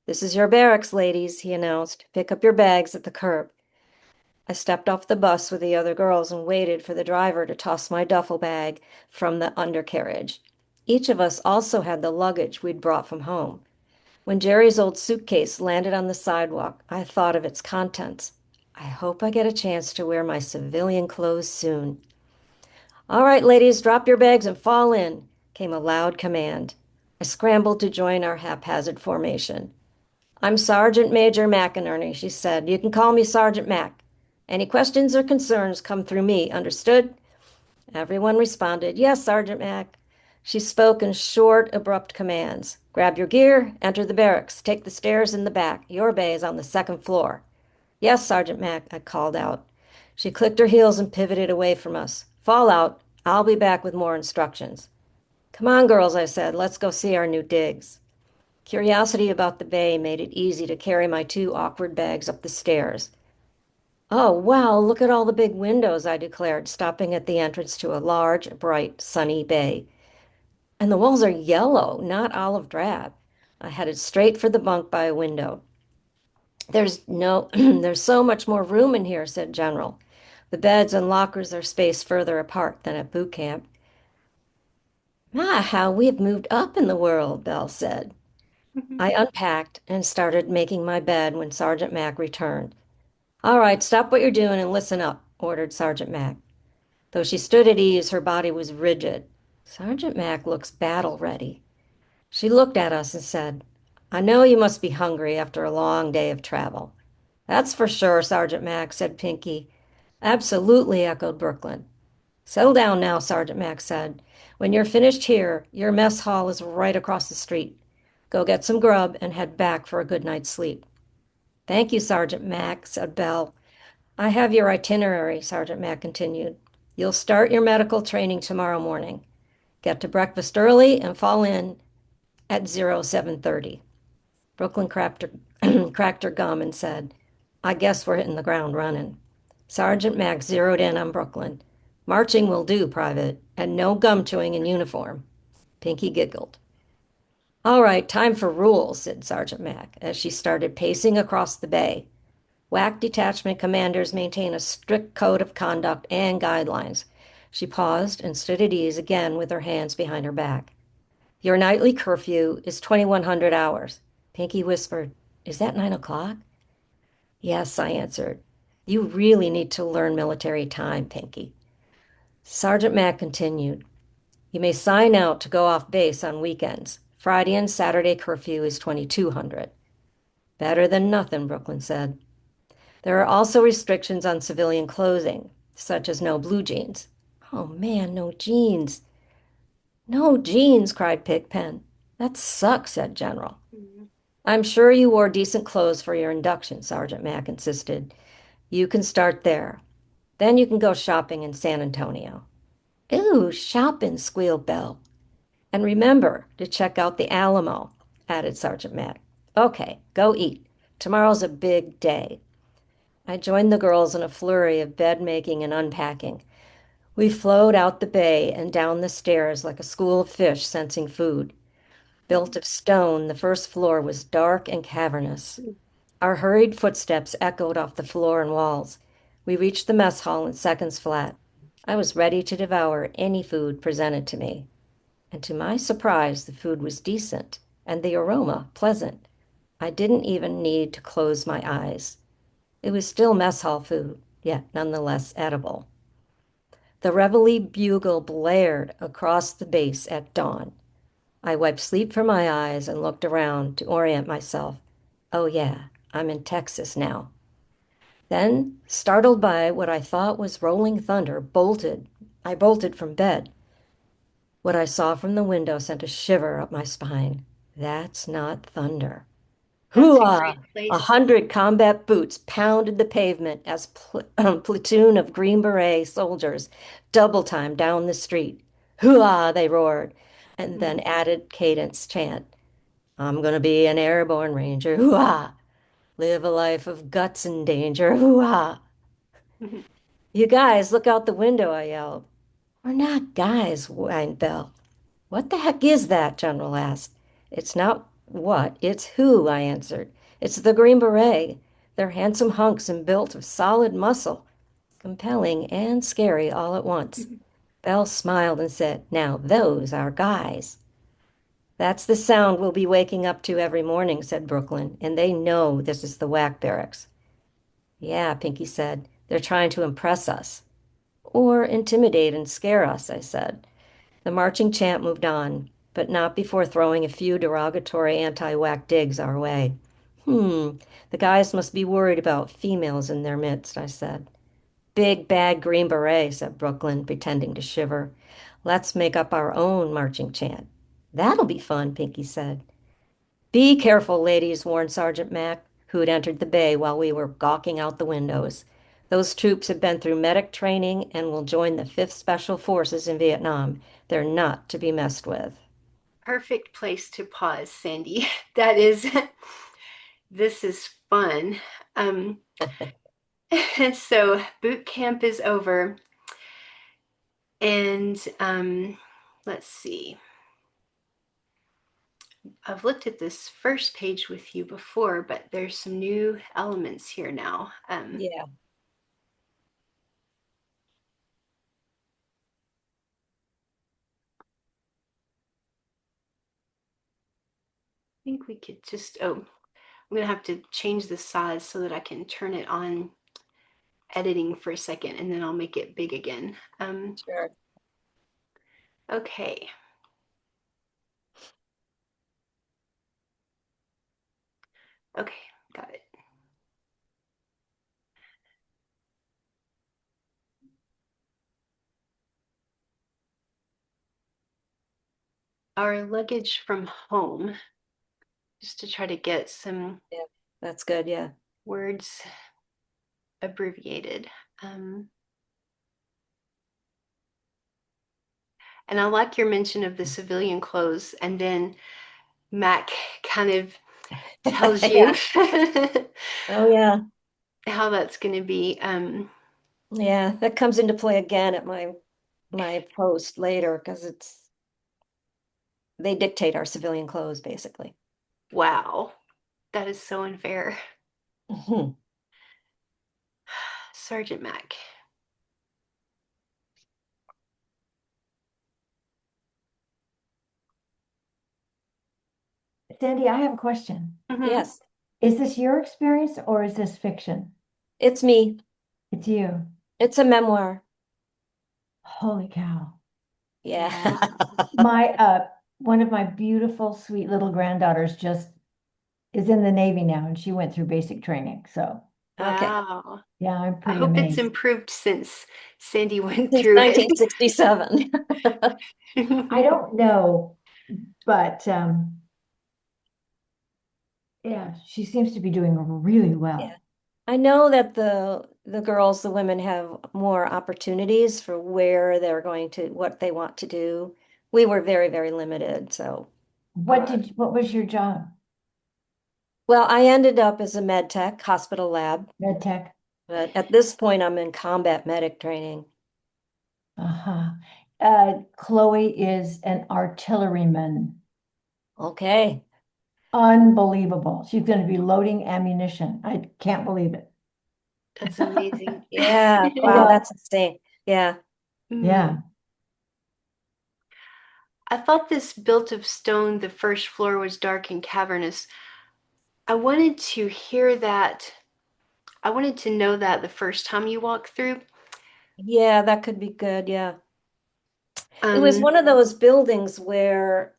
"This is your barracks, ladies," he announced. "Pick up your bags at the curb." I stepped off the bus with the other girls and waited for the driver to toss my duffel bag from the undercarriage. Each of us also had the luggage we'd brought from home. When Jerry's old suitcase landed on the sidewalk, I thought of its contents. I hope I get a chance to wear my civilian clothes soon. "All right, ladies, drop your bags and fall in," came a loud command. I scrambled to join our haphazard formation. "I'm Sergeant Major McInerney," she said. "You can call me Sergeant Mac. Any questions or concerns come through me, understood?" Everyone responded, "Yes, Sergeant Mac." She spoke in short, abrupt commands. "Grab your gear, enter the barracks, take the stairs in the back. Your bay is on the second floor." "Yes, Sergeant Mac," I called out. She clicked her heels and pivoted away from us. "Fall out. I'll be back with more instructions." "Come on, girls," I said. "Let's go see our new digs." Curiosity about the bay made it easy to carry my two awkward bags up the stairs. Oh, wow, look at all the big windows, I declared, stopping at the entrance to a large, bright, sunny bay. And the walls are yellow, not olive drab. I headed straight for the bunk by a window. There's so much more room in here, said General. The beds and lockers are spaced further apart than at boot camp. Ah, how we have moved up in the world, Belle said. I unpacked and started making my bed when Sergeant Mack returned. All right, stop what you're doing and listen up, ordered Sergeant Mack. Though she stood at ease, her body was rigid. Sergeant Mack looks battle ready. She looked at us and said, I know you must be hungry after a long day of travel. That's for sure, Sergeant Mack, said Pinky. Absolutely, echoed Brooklyn. Settle down now, Sergeant Mack said. When you're finished here, your mess hall is right across the street. Go get some grub and head back for a good night's sleep. Thank you, Sergeant Mack, said Belle. I have your itinerary, Sergeant Mack continued. You'll start your medical training tomorrow morning. Get to breakfast early and fall in at 0730. Brooklyn cracked her, cracked her gum and said, I guess we're hitting the ground running. Sergeant Mack zeroed in on Brooklyn. Marching will do, Private, and no gum chewing in uniform. Pinky giggled. All right, time for rules, said Sergeant Mack as she started pacing across the bay. WAC detachment commanders maintain a strict code of conduct and guidelines. She paused and stood at ease again with her hands behind her back. Your nightly curfew is 2100 hours. Pinky whispered, Is that 9 o'clock? Yes, I answered. You really need to learn military time, Pinky. Sergeant Mack continued. You may sign out to go off base on weekends. Friday and Saturday curfew is 2200. Better than nothing, Brooklyn said. There are also restrictions on civilian clothing, such as no blue jeans. Oh man, no jeans. No jeans, cried Pigpen. That sucks, said General. I'm sure you wore decent clothes for your induction, Sergeant Mack insisted. You can start there. Then you can go shopping in San Antonio. Ooh, shopping, squealed Belle. And remember to check out the Alamo, added Sergeant Mack. Okay, go eat. Tomorrow's a big day. I joined the girls in a flurry of bed making and unpacking. We flowed out the bay and down the stairs like a school of fish sensing food. Built of stone, the first floor was dark and cavernous. Our hurried footsteps echoed off the floor and walls. We reached the mess hall in seconds flat. I was ready to devour any food presented to me. And to my surprise, the food was decent and the aroma pleasant. I didn't even need to close my eyes. It was still mess hall food, yet nonetheless edible. The reveille bugle blared across the base at dawn. I wiped sleep from my eyes and looked around to orient myself. Oh yeah, I'm in Texas now. Then, startled by what I thought was rolling thunder, I bolted from bed. What I saw from the window sent a shiver up my spine. That's not thunder. That's a Hooah! great A place. 100 combat boots pounded the pavement as platoon of Green Beret soldiers double-time down the street. Hooah! They roared, and then added cadence chant. I'm gonna be an airborne ranger. Hooah! Live a life of guts and danger. Hooah! You guys, look out the window, I yelled. We're not guys, whined Belle. What the heck is that? General asked. It's not what, it's who, I answered. It's the Green Beret. They're handsome hunks and built of solid muscle, compelling and scary all at once. Belle smiled and said, Now those are guys. That's the sound we'll be waking up to every morning, said Brooklyn, and they know this is the WAC barracks. Yeah, Pinky said, they're trying to impress us. Or intimidate and scare us, I said. The marching chant moved on, but not before throwing a few derogatory anti-WAC digs our way. The guys must be worried about females in their midst, I said. Big bad Green Beret, said Brooklyn, pretending to shiver. Let's make up our own marching chant. That'll be fun, Pinky said. Be careful, ladies, warned Sergeant Mack, who had entered the bay while we were gawking out the windows. Those troops have been through medic training and will join the 5th Special Forces in Vietnam. They're not to be messed with. Perfect place to pause, Sandy. That is, this is fun. Um, So boot camp is over, and let's see. I've looked at this first page with you before, but there's some new elements here now. Yeah. I think we could just, oh, I'm gonna have to change the size so that I can turn it on editing for a second, and then I'll make it big again. Sure. Okay. Okay, got it. Our luggage from home, just to try to get some Yeah, that's good. Yeah. words abbreviated. And I like your mention of the civilian clothes, and then Mac kind of tells you Yeah. Oh, yeah. how that's going to be. Yeah, that comes into play again at my post later because they dictate our civilian clothes basically. Wow, that is so unfair. Mhm. Sergeant Mac. Sandy, I have a question. Mhm. Yes, Is this your experience or is this fiction? it's me. It's you. It's a memoir. Holy cow. Yeah. Wow. My one of my beautiful, sweet little granddaughters just is in the Navy now and she went through basic training. So Okay. Wow. yeah, I'm I pretty hope it's amazed. improved since Sandy went Since through it. 1967. I don't know, but yeah, she seems to be doing really Yeah. well. I know that the girls, the women have more opportunities for where they're going to, what they want to do. We were very, very limited. So, What was your job? well, I ended up as a med tech, hospital lab, Med tech? but at this point I'm in combat medic training. Uh-huh. Chloe is an artilleryman. Okay. Unbelievable. She's going to be loading ammunition. I can't believe it. That's amazing. Yeah. Wow, Although, that's insane. Yeah. Mm. yeah, I thought this built of stone, the first floor was dark and cavernous. I wanted to hear that. I wanted to know that the first time you walk through. Yeah, that could be good. Yeah. It was Um, one of those buildings where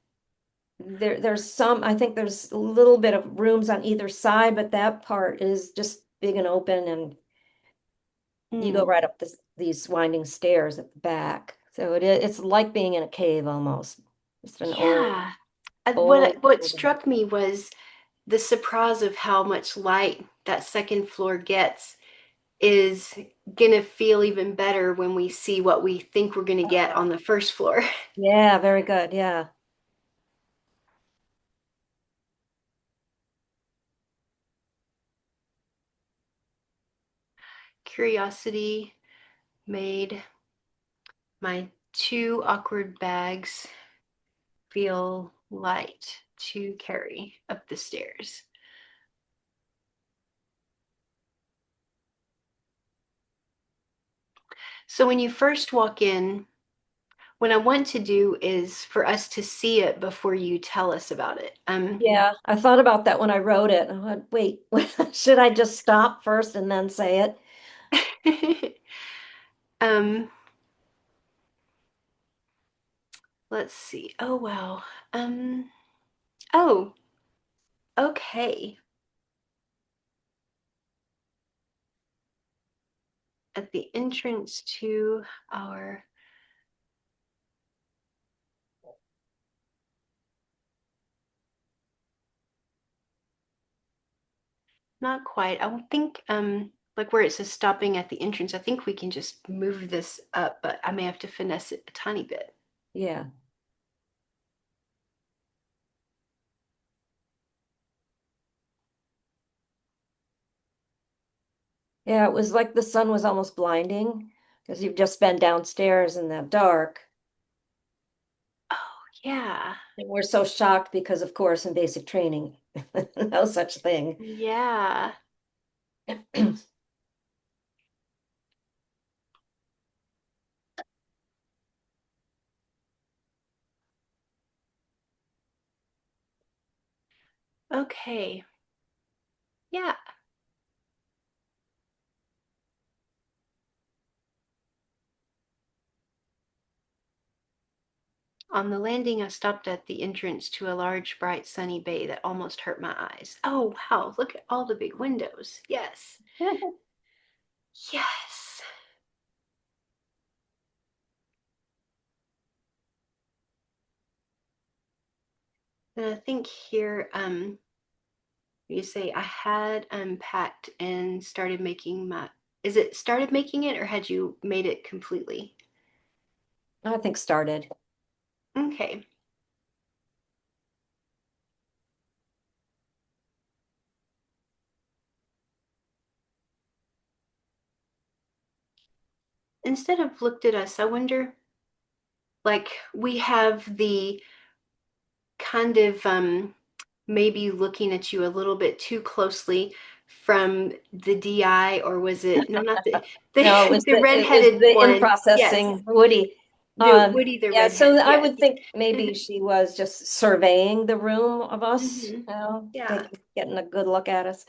there's some, I think there's a little bit of rooms on either side, but that part is just big and open and you go mm, right up these winding stairs at the back. So it's like being in a cave almost. It's an yeah. old What building. struck me was the surprise of how much light that second floor gets is gonna feel even better when we see what we think we're gonna get on the first floor. Yeah, very good. Yeah. Curiosity made my two awkward bags feel light to carry up the stairs. So when you first walk in, what I want to do is for us to see it before you tell us about it. Yeah, I thought about that when I wrote it. I went, wait, should I just stop first and then say it? um, let's see. Oh wow. Um, oh, okay. At the entrance to our, not quite. I would think like where it says stopping at the entrance, I think we can just move this up, but I may have to finesse it a tiny bit. Yeah. Yeah, it was like the sun was almost blinding because you've just been downstairs in that dark. Oh, yeah. And we're so shocked because, of course, in basic training, no such thing. Yeah. Okay. Yeah. On the landing, I stopped at the entrance to a large, bright, sunny bay that almost hurt my eyes. Oh, wow. Look at all the big windows. Yes. Yes. And I think here, you say I had unpacked and started making my, is it started making it or had you made it completely? I think started. Okay. Instead of looked at us, I wonder, like we have the kind of maybe looking at you a little bit too closely from the DI, or was it no, not the No, it was the it was redheaded the in one? Yes, processing Woody. the Woody the Yeah, so redhead. I Yes. would think maybe she was just surveying the room of us, Hmm. Yeah. getting a good look at us.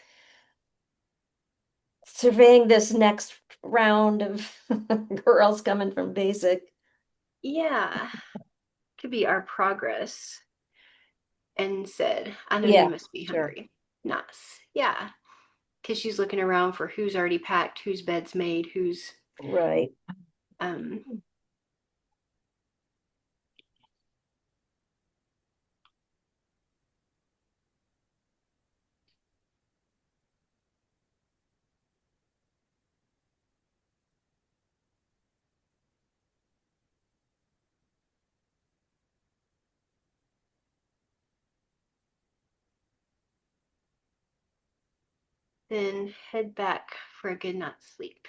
Surveying this next round of girls coming from basic. Yeah. Could be our progress. And said, I know you Yeah, must be sure. hungry. Nice. Yeah. Because she's looking around for who's already packed, whose bed's made, who's Right. um then head back for a good night's sleep.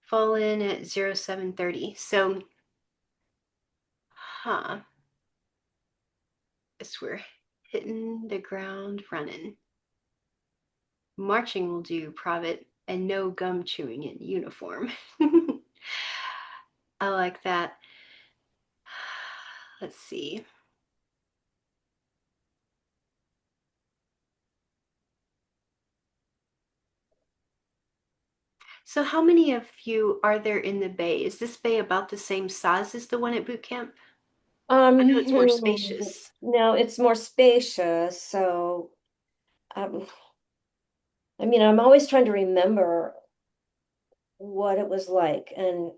Fall in at 07:30. So, guess we're hitting the ground running. Marching will do, Private, and no gum chewing in uniform. I like that. Let's see. So, how many of you are there in the bay? Is this bay about the same size as the one at boot camp? I know it's more spacious. No, it's more spacious, so um, I mean, I'm always trying to remember what it was like, and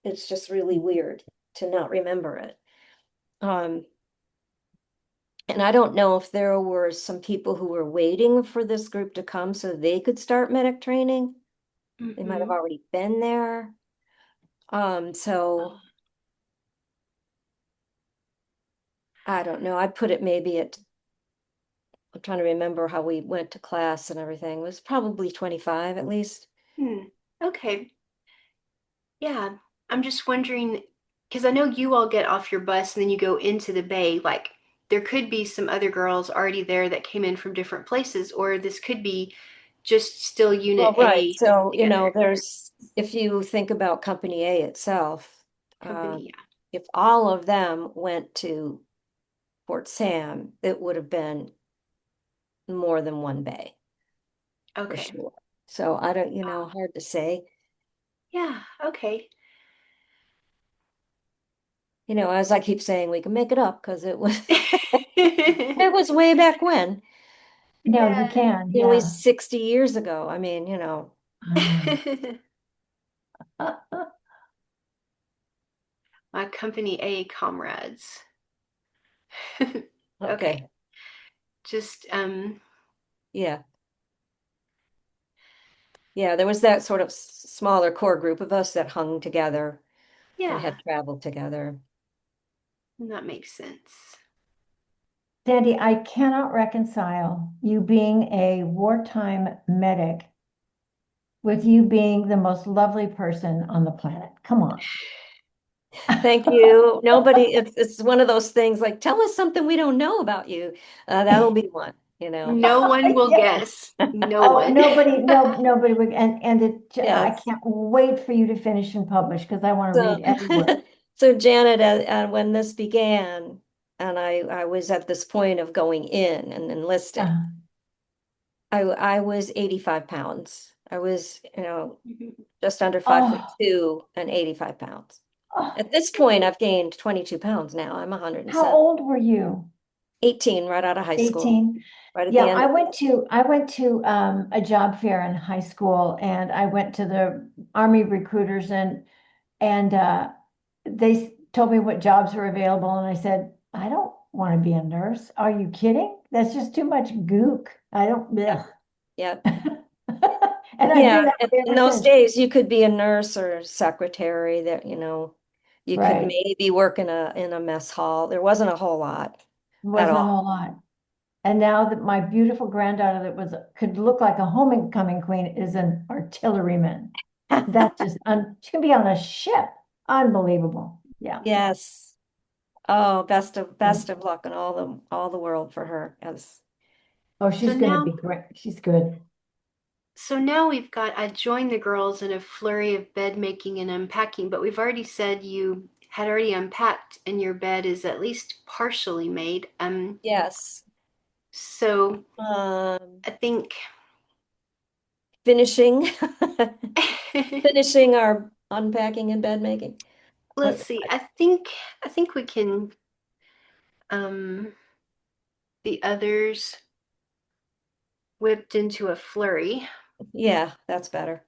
it's just really weird to not remember it. Um, and I don't know if there were some people who were waiting for this group to come so they could start medic training. They might have Mm-hmm. already been there. So I don't know. I put it maybe at, I'm trying to remember how we went to class and everything. It was probably 25 at least. Okay. Yeah. I'm just wondering, because I know you all get off your bus and then you go into the bay. Like, there could be some other girls already there that came in from different places, or this could be just still Well, Unit right. A So, together. if you think about Company A itself, Company, yeah. if all of them went to Fort Sam, it would have been more than one bay for Okay. sure. So I don't, hard to say. Yeah. Okay. As I keep saying, we can make it up because it was it was way back when, No, you Yeah. can, nearly yeah. 60 years ago. I mean, My Company A comrades. Okay. okay. Just Yeah. Yeah, there was that sort of smaller core group of us that hung together and Yeah, had traveled together. that makes sense. Sandy, I cannot reconcile you being a wartime medic with you being the most lovely person on the planet. Come on. Thank you. Nobody, it's one of those things like, tell us something we don't know about you. That'll be one, you know. No one will Yeah. guess. No Oh, one. nobody would, and I Yes. can't wait for you to finish and publish because I want to So, read every word. so Janet, when this began, and I was at this point of going in and enlisting, Uh, I was 85 pounds. I was, just under 5'2" oh, and 85 pounds. oh, At this point, I've gained 22 pounds now. I'm how 107. old were you? 18 right out of high school, 18. right at Yeah, the end of I went to a job fair in high school and I went to the Army recruiters and they told me what jobs were available and I said, I don't want to be a nurse. Are you kidding? That's just too much gook. I don't, yeah, ugh. yeah. And I've Yeah, been that way in ever those since. days you could be a nurse or secretary that, you could Right. maybe work in a mess hall. There wasn't a whole lot at Wasn't a all. whole lot. And now that my beautiful granddaughter that could look like a homecoming queen is an artilleryman. That's just she can be on a ship. Unbelievable. Yeah. Yes. Oh, best of Yeah. best of luck in all the world for her. As Oh, So she's going to now, be great. She's good. we've got, I joined the girls in a flurry of bed making and unpacking, but we've already said you had already unpacked and your bed is at least partially made. yes. So Um, I think finishing finishing our unpacking and bed making. let's But see. I think we can um the others whipped into a flurry. yeah, that's better.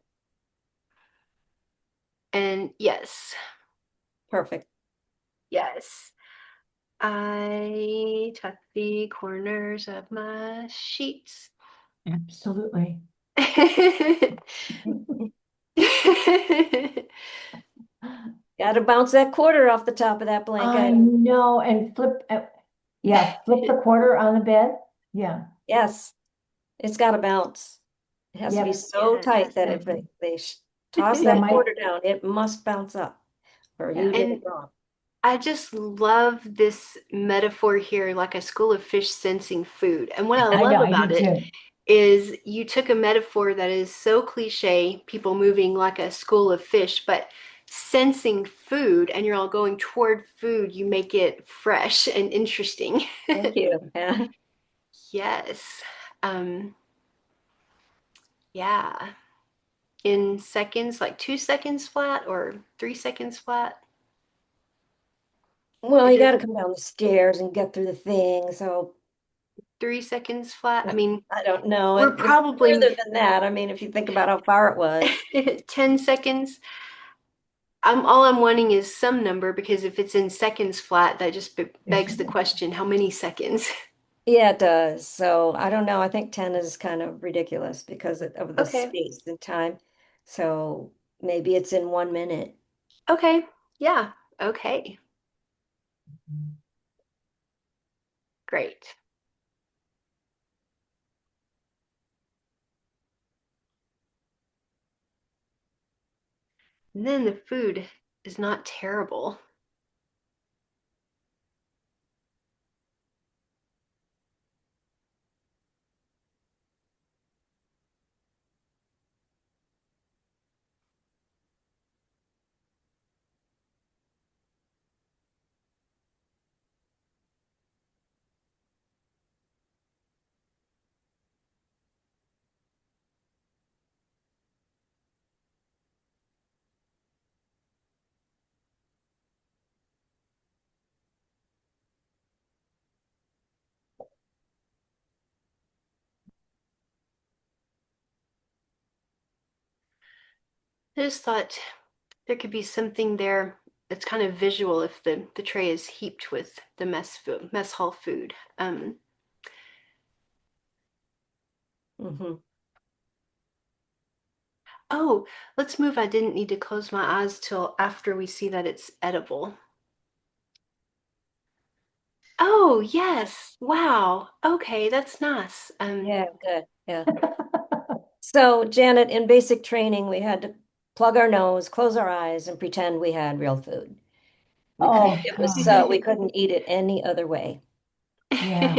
And yes, Perfect. yes. I tuck the corners of my sheets. Absolutely. Got to bounce that quarter off the top of that I blanket. know. And yeah, flip the quarter on the bed. Yeah. Yes, it's got to bounce. It has to be Yep. so tight Yes. that if they toss Yeah, that my quarter down, it must bounce up, or yeah. you did it And wrong. I just love this metaphor here, like a school of fish sensing food. And what I I know, love I do about it too. is you took a metaphor that is so cliche, people moving like a school of fish, but sensing food and you're all going toward food, you make it fresh and interesting. Thank you. Yeah. Yes. Um, yeah. In seconds, like 2 seconds flat or 3 seconds flat. Well, It you got does to come down the stairs and get through the thing. So 3 seconds flat. I mean, I don't know. we're It was probably further than that. I mean, if you think about how far it was. 10 seconds. I'm wanting is some number because if it's in seconds flat, that just begs the question, how many seconds? Yeah, it does. So I don't know. I think 10 is kind of ridiculous because of the Okay. space and time. So maybe it's in 1 minute. Okay. Yeah. Okay. Great. And then the food is not terrible. I just thought there could be something there that's kind of visual if the tray is heaped with the mess hall food. Hmm. Oh, let's move. I didn't need to close my eyes till after we see that it's edible. Oh, yes. Wow. Okay, that's nice. Yeah, good. Yeah. So Janet, in basic training, we had to plug our nose, close our eyes, and pretend we had real food. Oh, It was God. we couldn't eat it any other way. Yeah.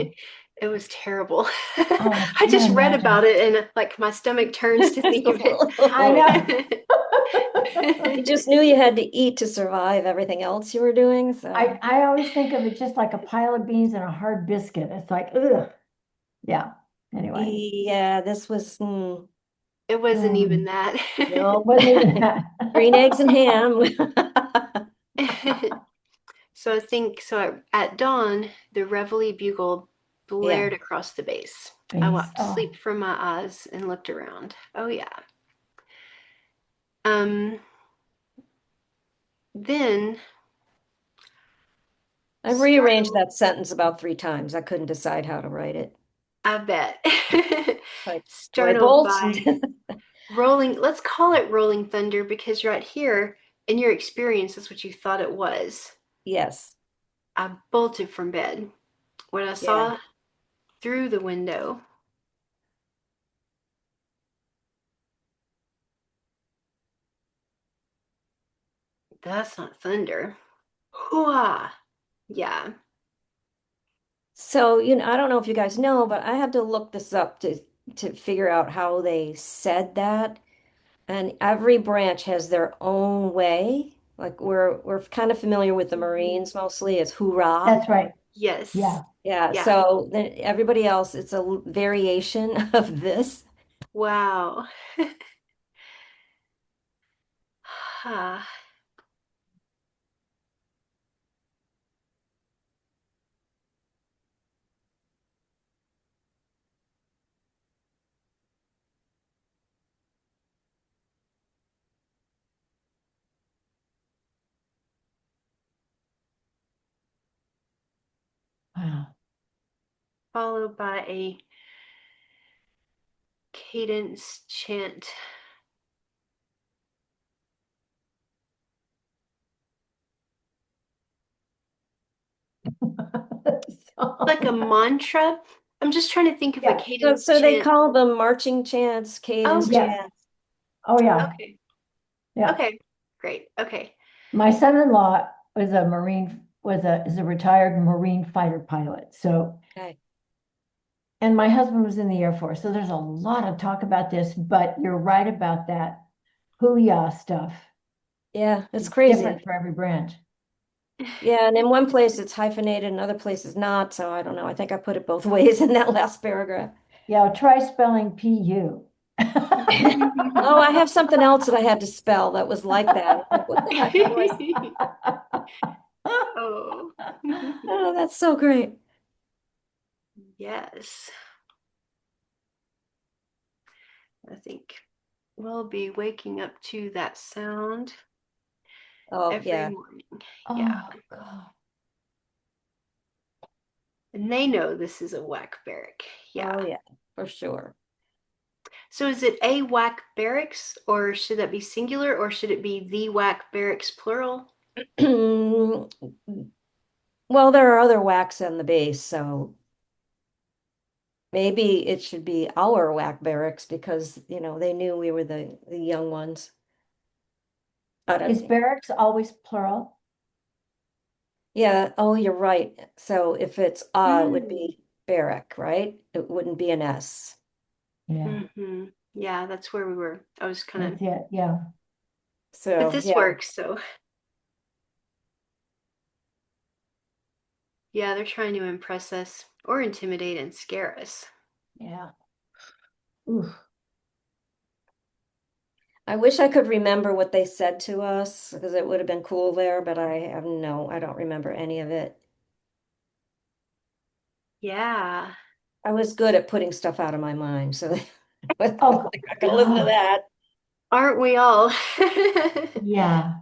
It was terrible. Oh, I I just can't read about imagine. it and like my stomach turns to think of I know. it. You just knew you had to eat to survive everything else you were doing. So I always think of it just like a pile of beans and a hard biscuit. It's like, ugh. Yeah. Anyway. yeah, this was It wasn't even Um, that. no, it wasn't even that. green eggs and ham. So I think at dawn, the Reveille bugle Yeah. blared across the base. I Base. wiped Oh, sleep from my eyes and looked around. Oh yeah. Um, then I've rearranged startled, that sentence about 3 times. I couldn't decide how to write it. I bet. Like, do I Startled bolt? by rolling, let's call it rolling thunder because right here in your experience, that's what you thought it was. Yes. I bolted from bed. What I Yeah. saw through the window, that's not thunder. Hooah! Yeah. So, I don't know if you guys know, but I had to look this up to figure out how they said that. And every branch has their own way. Like we're kind of familiar with the Marines mostly as hoorah. that's right. Yes. Yeah. Yeah, Yeah. so then everybody else, it's a variation of this. Wow. Ah, Wow. followed by a cadence chant. Like a So, mantra. I'm just trying to think of a yeah. So, cadence so they chant. call them marching chants, cadence Okay. Yes. chants. Oh, yeah. Okay. Yeah. Okay. Great. Okay. My son-in-law is a retired Marine fighter pilot. So, Okay. and my husband was in the Air Force. So there's a lot of talk about this, but you're right about that hoo-yah stuff. Yeah, it's It's crazy. different for every branch. Yeah, and in one place it's hyphenated, in other places not. So I don't know. I think I put it both ways in that last paragraph. Yeah, try spelling PU. Oh, I have something else that I had to spell that was like that. I'm like, what the heck? How do I? Oh. Oh, that's so great. Yes. I think we'll be waking up to that sound Oh, every yeah. morning. Yeah. Oh, God. And they know this is a whack barrack. Oh, Yeah. yeah, for sure. So is it a whack barracks or should that be singular or should it be the whack barracks plural? Well, there are other whacks on the base, so maybe it should be our whack barracks because, they knew we were the young ones. I don't Is know. barracks always plural? Yeah, oh, you're right. So if it's it would Mm. be barrack, right? It wouldn't be an S. Yeah, Mm-hmm. Yeah, that's where we were. I was kind of, that's it. Yeah. but So this yeah. works. So yeah, they're trying to impress us or intimidate and scare us. Yeah. Oof. I wish I could remember what they said to us because it would have been cool there, but I don't remember any of it. Yeah. I was good at putting stuff out of my mind, so I'm Oh, not gonna listen to God. that. Aren't we all? Yeah.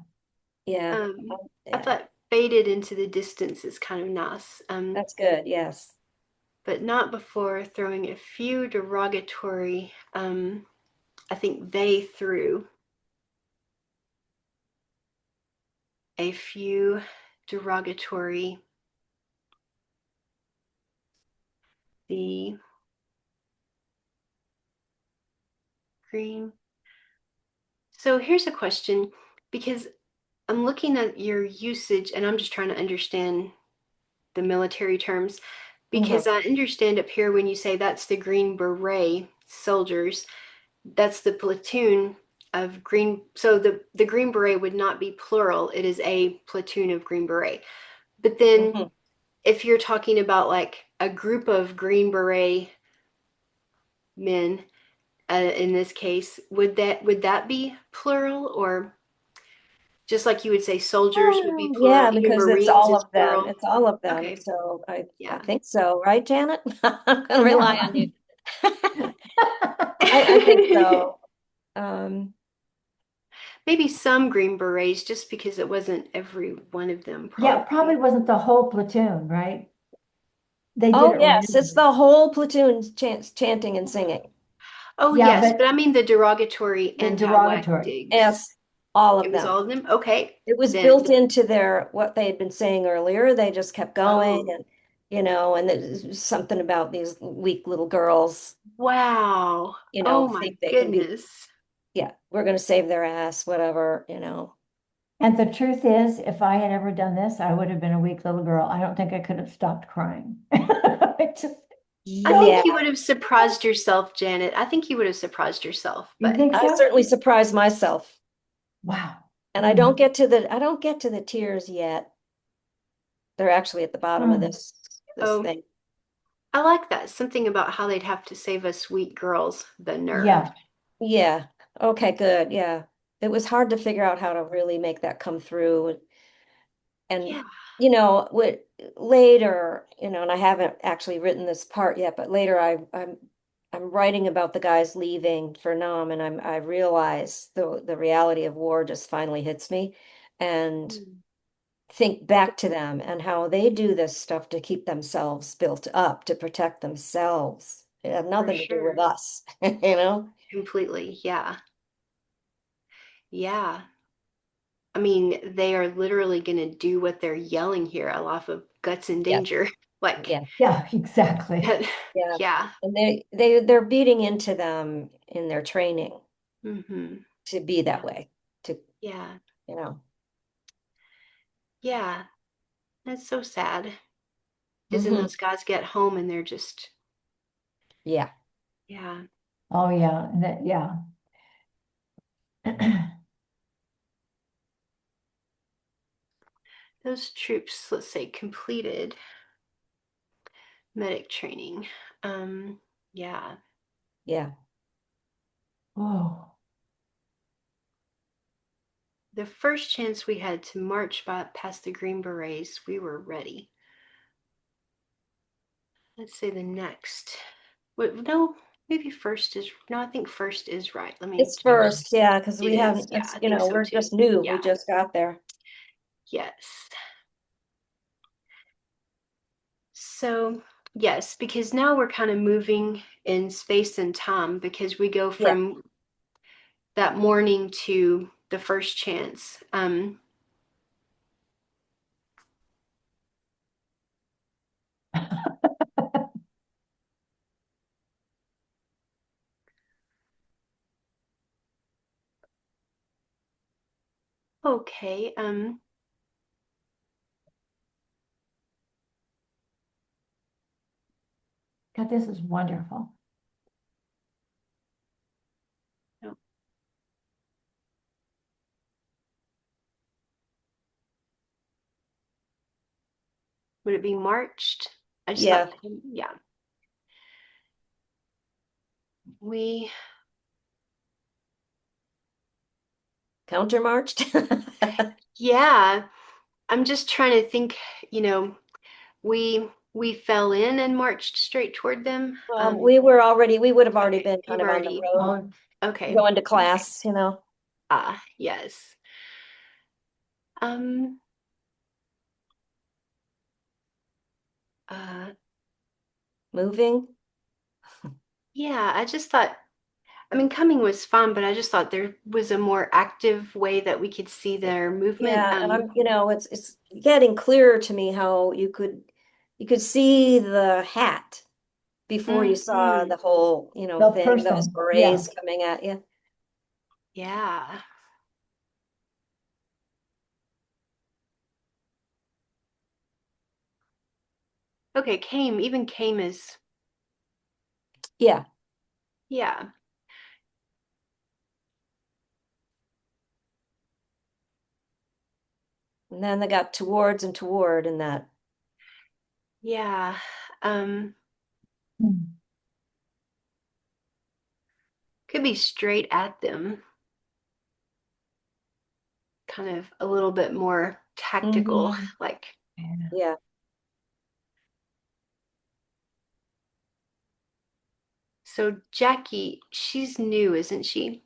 Yeah. Um, I Yeah, thought faded into the distance is kind of nice. that's good. Yes. But not before throwing a few derogatory I think they threw a few derogatory, the green. So here's a question, because I'm looking at your usage and I'm just trying to understand the military terms, because I understand up here when you say that's the Green Beret soldiers, that's the platoon of Green. So the Green Beret would not be plural. It is a platoon of Green Beret. But then Mhm. if you're talking about like a group of Green Beret men, in this case, would that be plural, or just like you would say soldiers would be plural, Yeah, even because it's Marines all is of them. plural? It's all of them. Okay, So I yeah. think so, right, Janet? I'm gonna rely Yeah. on you. I think so. Um, Maybe some Green Berets, just because it wasn't every one of them, Yeah, it probably probably. wasn't the whole platoon, right? They did oh it yes, it's randomly. the whole platoon chanting and singing. Oh, Yeah, yes, but but I mean the derogatory the anti-white derogatory. digs. Yes, all It of was them. all of them? Okay, It was then. built into their what they had been saying earlier. They just kept going Oh, and and there's something about these weak little girls, wow. Oh my think they can be, goodness. yeah, we're gonna save their ass, whatever. And the truth is, if I had ever done this, I would have been a weak little girl. I don't think I could have stopped crying. It just I Yeah, think you would have surprised yourself, Janet. I think you would have surprised yourself, you but think I so? certainly surprised myself. Wow. And Mm, I don't get to the tears yet. They're actually at the bottom of mm. this oh, thing. I like that. Something about how they'd have to save us sweet girls, the nerve. Yeah. Yeah. Okay, good. Yeah. It was hard to figure out how to really make that come through. And Yeah. what later, and I haven't actually written this part yet, but later I'm writing about the guys leaving for Nam, and I realize the reality of war just finally hits me, and Mm, think back to them and how they do this stuff to keep themselves built up, to protect themselves. It had for nothing to do with sure. us, you know? Completely. Yeah. Yeah. I mean, they are literally going to do what they're yelling here off of Guts and Yeah, Danger. Like, yeah, Yeah, exactly. yeah. yeah. And they're beating into them in their training Hmm. to be that Yeah. way, to, Yeah. you know. Yeah. That's so sad. Because then Hmm. those guys get home and they're just, Yeah, yeah. Oh, yeah. Yeah. Those troops, let's say, completed medic training. Yeah. yeah, Oh, The first chance we had to march past the Green Berets, we were ready. Let's say the next. Wait, no, maybe first is, no, I think first is right. Let me it's make first, yeah, because it we is. haven't, Yeah, I think so we're too. just new, we Yeah, just got there. yes. So, yes, because now we're kind of moving in space and time, because we go Yeah. from that morning to the first chance. Okay. God, this is wonderful. No, would it be marched? I just Yeah, thought, yeah. We, counter marched. yeah. I'm just trying to think, you know, we fell in and marched straight toward them. We would have already Okay, been kind you've of on the already, road, Oh, okay. going to class. Ah, yes. Um, uh, Moving. yeah, I just thought, I mean, coming was fun, but I just thought there was a more active way that we could see their movement. Yeah, and it's getting clearer to me how you could see the hat before you saw Mhm. the whole, The thing, those person, yeah. berets coming at you. Yeah. Okay, came, even came is, Yeah. yeah. And then they got towards and toward and that. Yeah. Um, Mm. could be straight at them, kind of a little bit more tactical, Mhm. like, Yeah. Yeah. so Jackie, she's new, isn't she?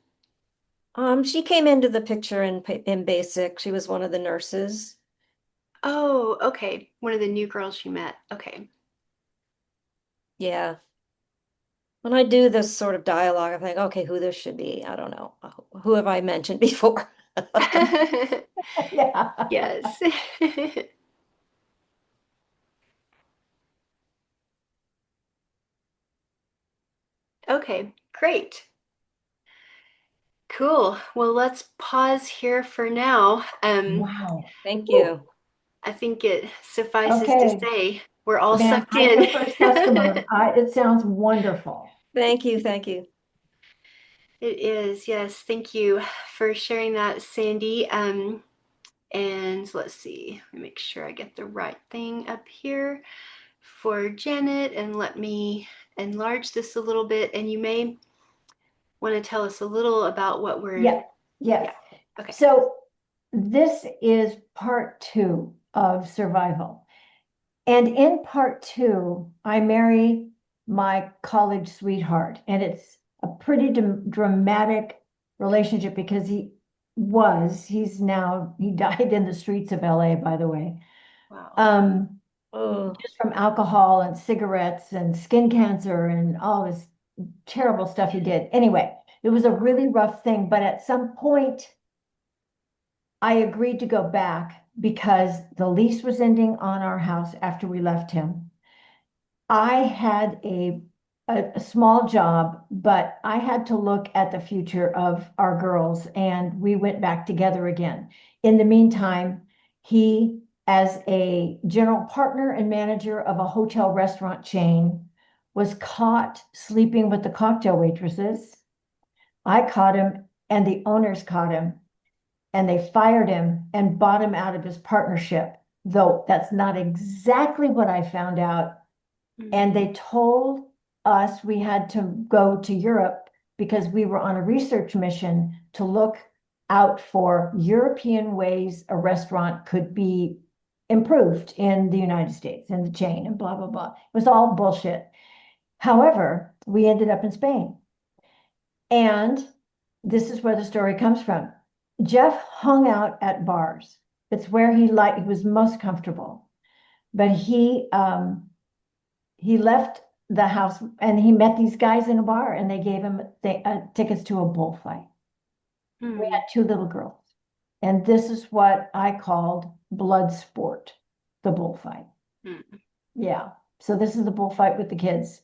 She came into the picture in basic. She was one of the nurses. Oh, okay. One of the new girls she met. Okay. Yeah. When I do this sort of dialogue, I think, okay, who this should be, I don't know. Who have I mentioned before? Yeah. Yes. Okay, great. Cool. Well, let's pause here for now. Wow. Thank Ooh, you. I think it suffices to okay, say we're all man, sucked I'm in. your first customer. It sounds wonderful. Thank you. Thank you. It is, yes. Thank you for sharing that, Sandy. And let's see, let me make sure I get the right thing up here for Janet, and let me enlarge this a little bit. And you may want to tell us a little about what we're, Yeah, yes. yeah, okay. So this is part two of survival. And in part two, I marry my college sweetheart, and it's a pretty dramatic relationship because he died in the streets of LA, by the way. Wow. Um, Oh, just from alcohol and cigarettes and skin cancer and all this terrible stuff he did. Anyway, it was a really rough thing, but at some point, I agreed to go back because the lease was ending on our house after we left him. I had a small job, but I had to look at the future of our girls, and we went back together again. In the meantime, he, as a general partner and manager of a hotel restaurant chain, was caught sleeping with the cocktail waitresses. I caught him, and the owners caught him, and they fired him and bought him out of his partnership, though that's not exactly what I found out. Mm. And they told us we had to go to Europe because we were on a research mission to look out for European ways a restaurant could be improved in the United States in the chain and blah, blah, blah. It was all bullshit. However, we ended up in Spain. And this is where the story comes from. Jeff hung out at bars. It's where he was most comfortable. But he left the house and he met these guys in a bar and they gave him tickets to a bullfight. We Mm. had two little girls. And this is what I called blood sport, the bullfight. Mm. Yeah. So this is the bullfight with the kids.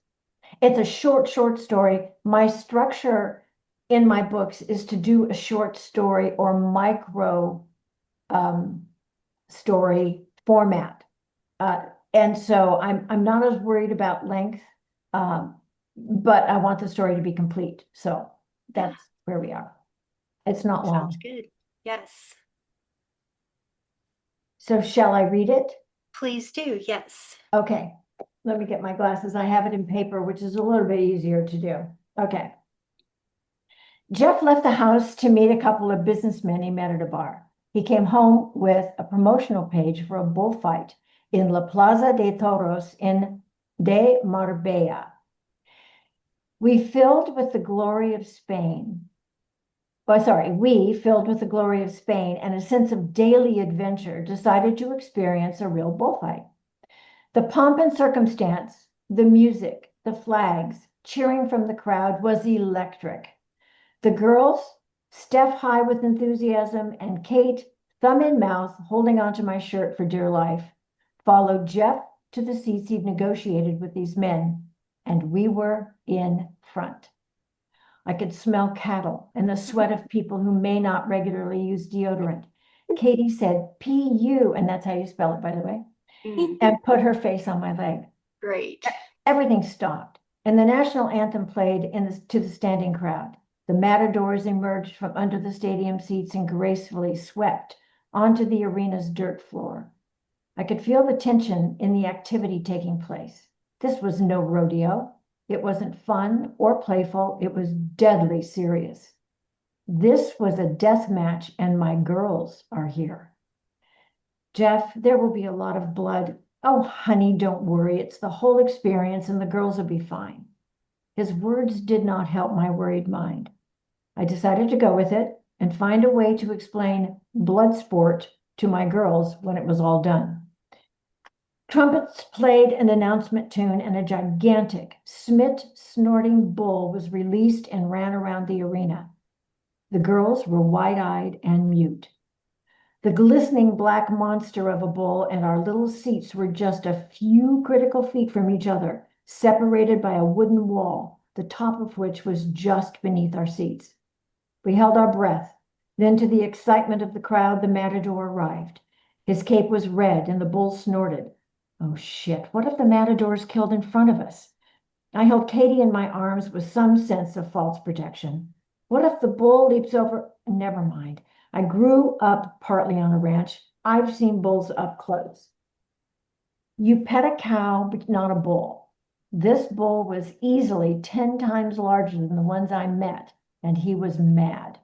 It's a short story. My structure in my books is to do a short story or micro um, story format. And so I'm not as worried about length, but I want the story to be complete. So Yeah, that's where we are. It's not sounds long. good. Yes. So shall I read it? Please do. Yes. Okay, let me get my glasses. I have it in paper, which is a little bit easier to do. Okay. Jeff left the house to meet a couple of businessmen he met at a bar. He came home with a promotional page for a bullfight in La Plaza de Toros in de Marbella. We filled with the glory of Spain. We, filled with the glory of Spain and a sense of daily adventure, decided to experience a real bullfight. The pomp and circumstance, the music, the flags, cheering from the crowd was electric. The girls, Steph high with enthusiasm, and Kate, thumb in mouth, holding onto my shirt for dear life, followed Jeff to the seats he'd negotiated with these men, and we were in front. I could smell cattle and the sweat of people who may not regularly use deodorant. Katie said PU, and that's how you spell it, by the way, Mm, and put her face on my leg. great. Everything stopped, and the national anthem played to the standing crowd. The matadors emerged from under the stadium seats and gracefully swept onto the arena's dirt floor. I could feel the tension in the activity taking place. This was no rodeo. It wasn't fun or playful. It was deadly serious. This was a death match, and my girls are here. Jeff, there will be a lot of blood. Oh, honey, don't worry. It's the whole experience, and the girls will be fine. His words did not help my worried mind. I decided to go with it and find a way to explain blood sport to my girls when it was all done. Trumpets played an announcement tune, and a gigantic, Smit-snorting bull was released and ran around the arena. The girls were wide-eyed and mute. The glistening black monster of a bull and our little seats were just a few critical feet from each other, separated by a wooden wall, the top of which was just beneath our seats. We held our breath. Then, to the excitement of the crowd, the matador arrived. His cape was red and the bull snorted. Oh shit, what if the matadors killed in front of us? I held Katie in my arms with some sense of false protection. What if the bull leaps over? Never mind. I grew up partly on a ranch. I've seen bulls up close. You pet a cow, but not a bull. This bull was easily 10 times larger than the ones I met, and he was mad.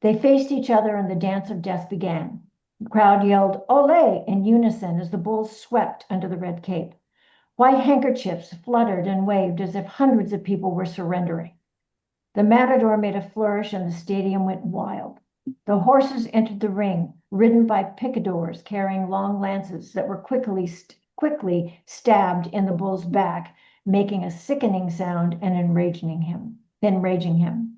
They faced each other, and the dance of death began. The crowd yelled, "Ole!" in unison as the bulls swept under the red cape. White handkerchiefs fluttered and waved as if hundreds of people were surrendering. The matador made a flourish, and the stadium went wild. The horses entered the ring, ridden by picadors carrying long lances that were quickly stabbed in the bull's back, making a sickening sound and enraging him.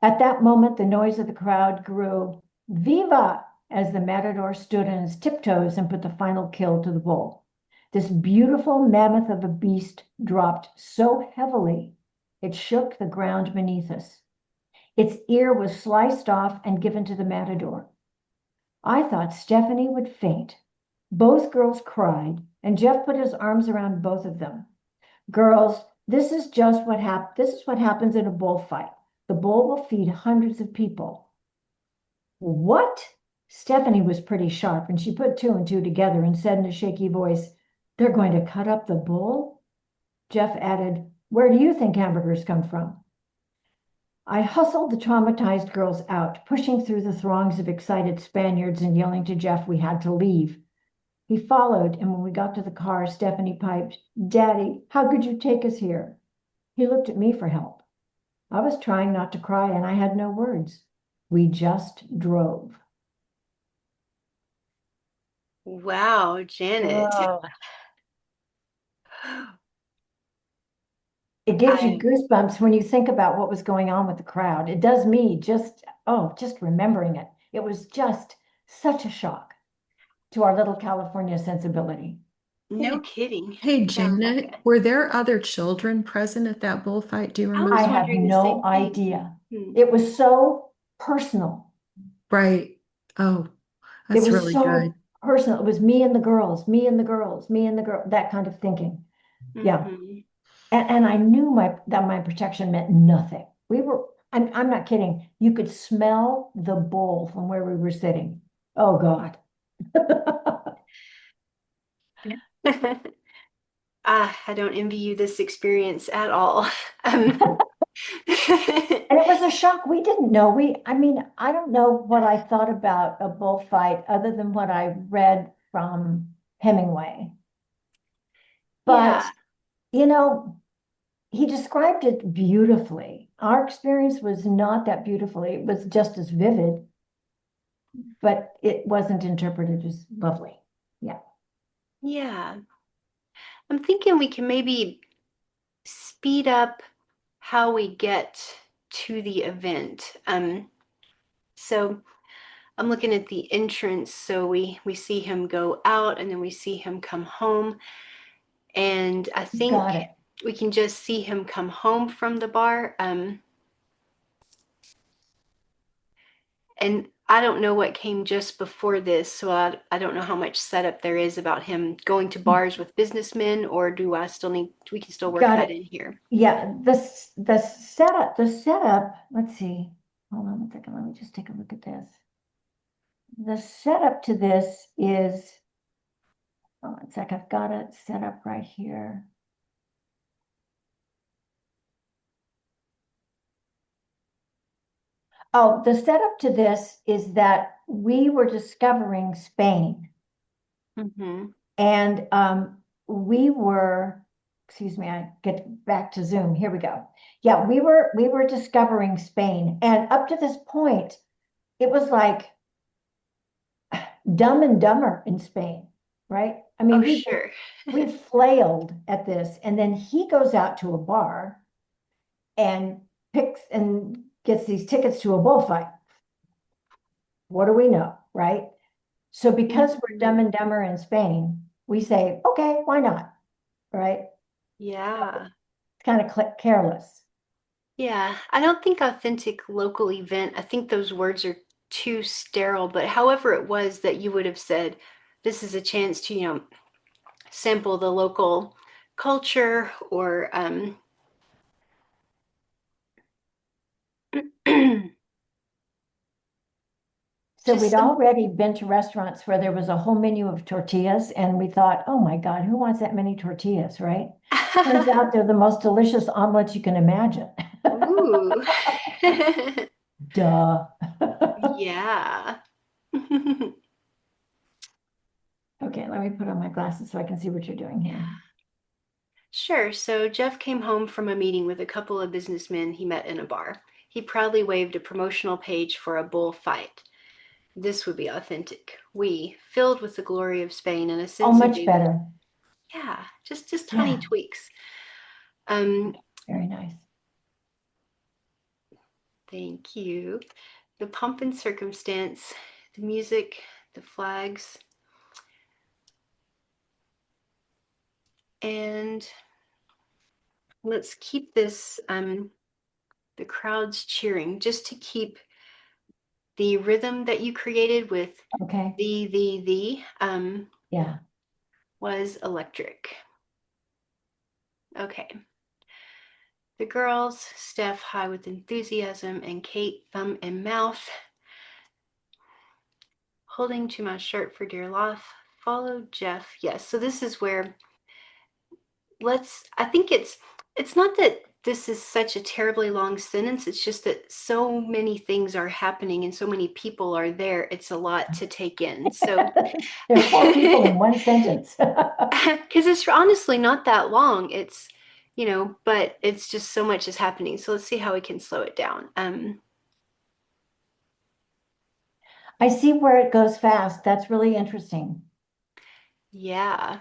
At that moment, the noise of the crowd grew "Viva!" as the matador stood on his tiptoes and put the final kill to the bull. This beautiful mammoth of a beast dropped so heavily it shook the ground beneath us. Its ear was sliced off and given to the matador. I thought Stephanie would faint. Both girls cried, and Jeff put his arms around both of them. Girls, this is what happens in a bullfight. The bull will feed hundreds of people. What? Stephanie was pretty sharp, and she put two and two together and said in a shaky voice, "They're going to cut up the bull?" Jeff added, "Where do you think hamburgers come from?" I hustled the traumatized girls out, pushing through the throngs of excited Spaniards and yelling to Jeff we had to leave. He followed, and when we got to the car, Stephanie piped, "Daddy, how could you take us here?" He looked at me for help. I was trying not to cry, and I had no words. We just drove. Wow, Janet. Oh, It gives you I goosebumps when you think about what was going on with the crowd. It does me just remembering it. It was just such a shock to our little California sensibility. no kidding. Hey, Sounds like Janet, it. were there other children present at that bullfight? Do you I was I remember? have wondering the no same thing. idea. Hmm. It was so personal. Right. Oh, It that's was really so good. personal. It was me and the girls, me and the girls, me and the girl, that kind of thinking. Yeah. Mhm. And I knew that my protection meant nothing. I'm not kidding. You could smell the bull from where we were sitting. Oh God. I don't envy you this experience at all. And it was a shock. We didn't know. I don't know what I thought about a bullfight other than what I read from Hemingway. But, Yeah. you know, he described it beautifully. Our experience was not that beautifully. It was just as vivid, but it wasn't interpreted as lovely. Yeah. Yeah. I'm thinking we can maybe speed up how we get to the event. So I'm looking at the entrance. So we see him go out and then we see him come home. And I think Got it. we can just see him come home from the bar. And I don't know what came just before this, so I don't know how much setup there is about him going to bars with businessmen, or do I still need, we can still work Got that it. in here. Yeah, the setup, let's see. Hold on a second, let me just take a look at this. The setup to this is, oh, one sec, I've got it set up right here. Oh, the setup to this is that we were discovering Spain Mm-hmm. and we were, excuse me, I get back to Zoom. Here we go. Yeah, we were discovering Spain, and up to this point, it was like Dumb and Dumber in Spain, right? I mean, Oh, sure. we flailed at this, and then he goes out to a bar and picks and gets these tickets to a bullfight. What do we know, right? So because we're Dumb and Dumber in Spain, we say, okay, why not, right? Yeah. It's kind of careless. Yeah. I don't think authentic local event, I think those words are too sterile, but however it was that you would have said, this is a chance to, sample the local culture or So just we'd some, already been to restaurants where there was a whole menu of tortillas, and we thought, oh my God, who wants that many tortillas, right? Turns out they're the most delicious omelets you can imagine. ooh. Duh. Yeah. Okay, let me put on my glasses so I can see what you're doing here. Sure. So Jeff came home from a meeting with a couple of businessmen he met in a bar. He proudly waved a promotional page for a bullfight. This would be authentic. We, filled with the glory of Spain and a Oh, sense of much better. yeah, just tiny Yeah, tweaks. Um, very nice. thank you. The pomp and circumstance, the music, the flags, and let's keep this the crowds cheering just to keep the rhythm that you created with Okay, the yeah. was electric. Okay. The girls, Steph high with enthusiasm, and Kate thumb and mouth, holding to my shirt for dear life. Follow Jeff. Yes. So this is where I think it's not that this is such a terribly long sentence. It's just that so many things are happening and so many people are there. It's a lot to take in. So There are four people in one sentence. because it's honestly not that long. It's, but it's just so much is happening. So let's see how we can slow it down. I see where it goes fast. That's really interesting. Yeah.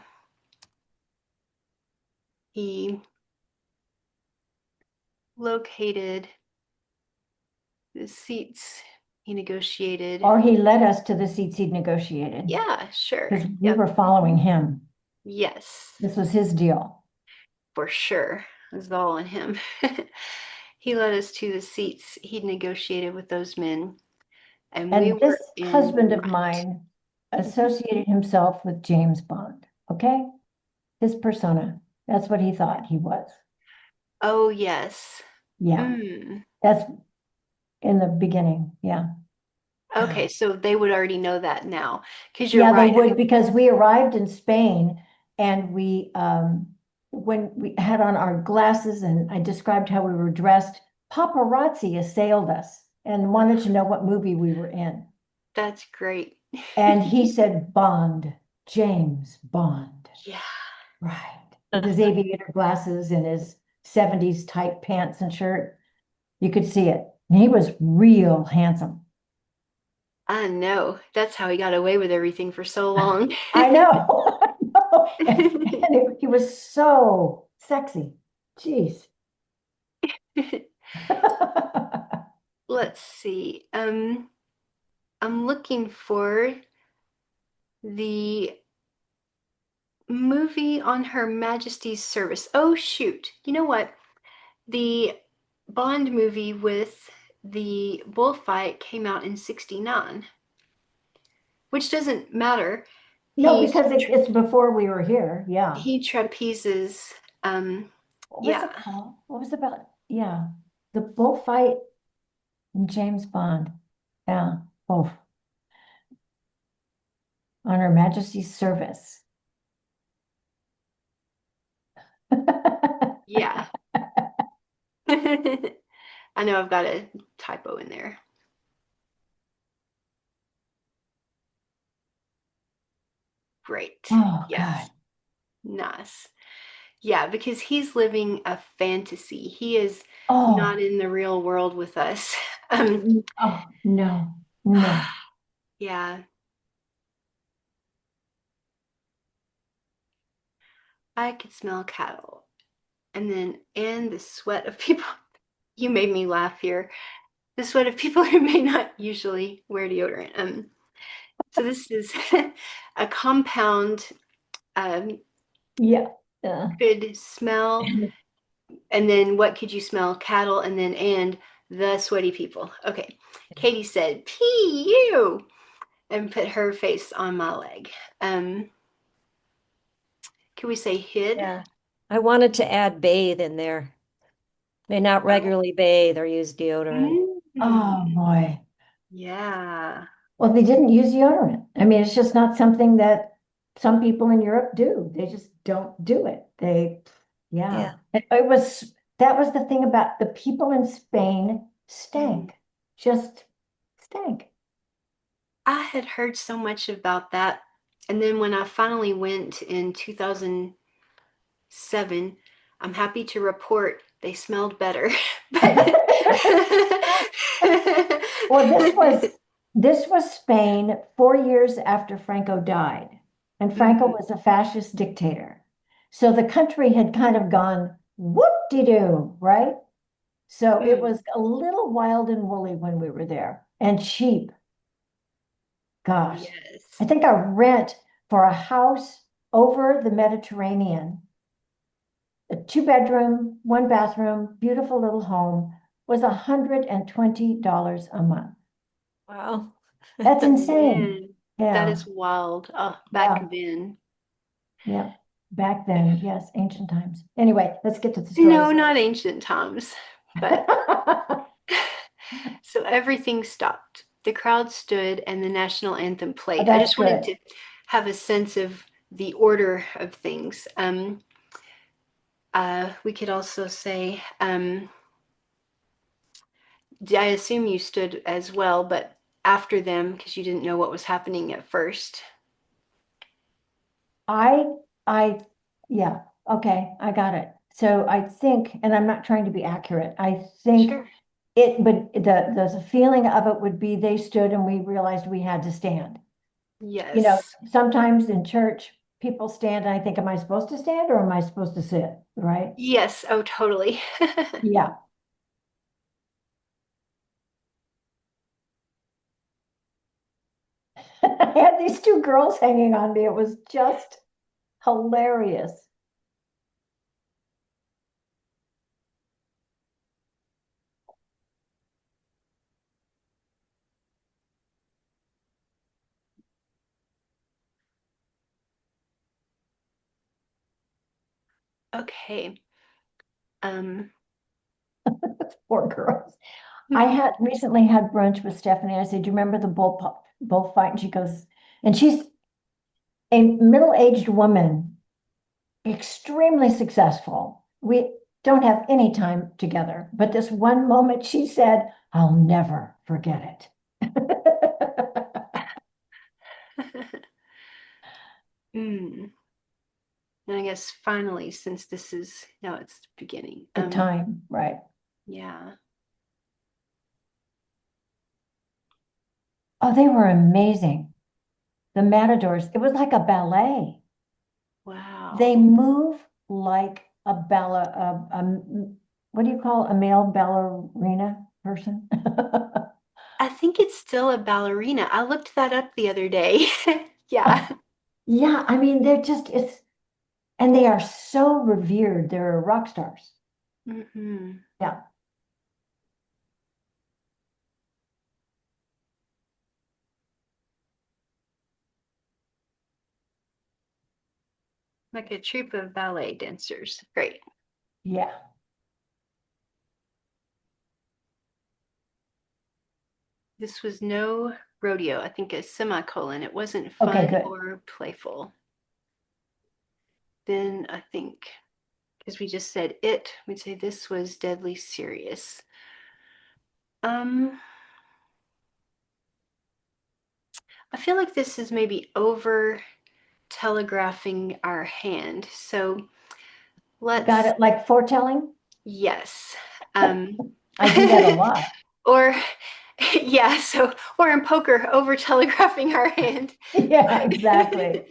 He located the seats he negotiated. Or he led us to the seats he'd negotiated Yeah, sure. because we Yep. were following him. Yes, This was his deal. for sure. It was all in him. He led us to the seats he'd negotiated with those men, and we And this were in husband of right. mine associated himself with James Bond. Okay? His persona. That's what he thought he was. Oh, yes. Yeah, Mm. that's in the beginning. Yeah. Okay, so they would already know that now, because you're Yeah, they right. would because we arrived in Spain and we when we had on our glasses and I described how we were dressed, paparazzi assailed us and wanted to know what movie we were in. That's great. And he said Bond, James Bond. Yeah. Right. With his aviator glasses and his 70s tight pants and shirt. You could see it. And he was real handsome. I know. That's how he got away with everything for so long. I know. I know. He was so sexy. Jeez. let's see. I'm looking for the movie on Her Majesty's Service. Oh, shoot. You know what? The Bond movie with the bullfight came out in 69, which doesn't matter. No, He's because it's before we were here. Yeah. he trapezes. What was Yeah. it called? What was it about? Yeah. The bullfight in James Bond. Yeah. Oh, on Her Majesty's service. Yeah. I know I've got a typo in there. Great. Oh, God. Yes. Nice. Yeah, because he's living a fantasy. He is not Oh, in the real world with us. Um, oh, no, no. yeah, I could smell cattle. And the sweat of people. You made me laugh here. The sweat of people who may not usually wear deodorant. So this is a compound Yeah. Yeah. could smell, and then what could you smell? Cattle, and the sweaty people. Okay. Katie said, "P.U." and put her face on my leg. Um, can we say hid? Yeah. I wanted to add bathe in there. May not regularly bathe or use deodorant. Oh, Mm, boy. yeah. Well, they didn't use deodorant. I mean, it's just not something that some people in Europe do. They just don't do it. Yeah. Yeah. That was the thing about the people in Spain Mm. stank, just stank. I had heard so much about that. And then when I finally went in 2007, I'm happy to report they smelled better. But Well, this was Spain 4 years after Franco died, and Franco Mhm. was a fascist dictator. So the country had kind of gone whoop-de-doo, right? So it Mm. was a little wild and woolly when we were there, and cheap. Gosh, I Yes. think our rent for a house over the Mediterranean, a two-bedroom, one bathroom, beautiful little home, was $120 a month. Wow. That's insane. Man, that Yeah, is wild. Oh, back yeah, then. yeah. Back then, yes, ancient times. Anyway, let's get to the No, stories. not ancient times, but so everything stopped. The crowd stood and the national anthem played. I That's just wanted good. to have a sense of the order of things. We could also say, I assume you stood as well, but after them because you didn't know what was happening at first. I, I, yeah, okay, I got it. So I think, and I'm not trying to be accurate, I think Sure. but the feeling of it would be they stood and we realized we had to stand. You know, Yes. sometimes in church, people stand and I think, am I supposed to stand or am I supposed to sit? Right? Yes. Oh, totally. Yeah. I had these two girls hanging on me. It was just hilarious. Okay. Um, Poor girls. I had recently had brunch with Stephanie. I said, do you remember the bullfight? And she goes, and she's a middle-aged woman, extremely successful. We don't have any time together, but this one moment she said, I'll never forget it. mm. And I guess finally, since this is now it's the beginning. The time, right? Yeah. Oh, they were amazing. The matadors, it was like a ballet. They Wow. move like a what do you call a male ballerina? person? I think it's still a ballerina. I looked that up the other day. Yeah. Yeah, I mean, they're just, and they are so revered. They're rock stars. Hmm. Yeah. Like a troupe of ballet dancers. Great. Yeah. This was no rodeo. I think a semicolon. It wasn't Okay, fun good. or playful. Then I think, because we just said it, we'd say this was deadly serious. Um, I feel like this is maybe over telegraphing our hand. So Got let's, it. Like foretelling? yes. I do that a lot. Or, yeah, so, or in poker, over telegraphing our hand. Yeah, exactly.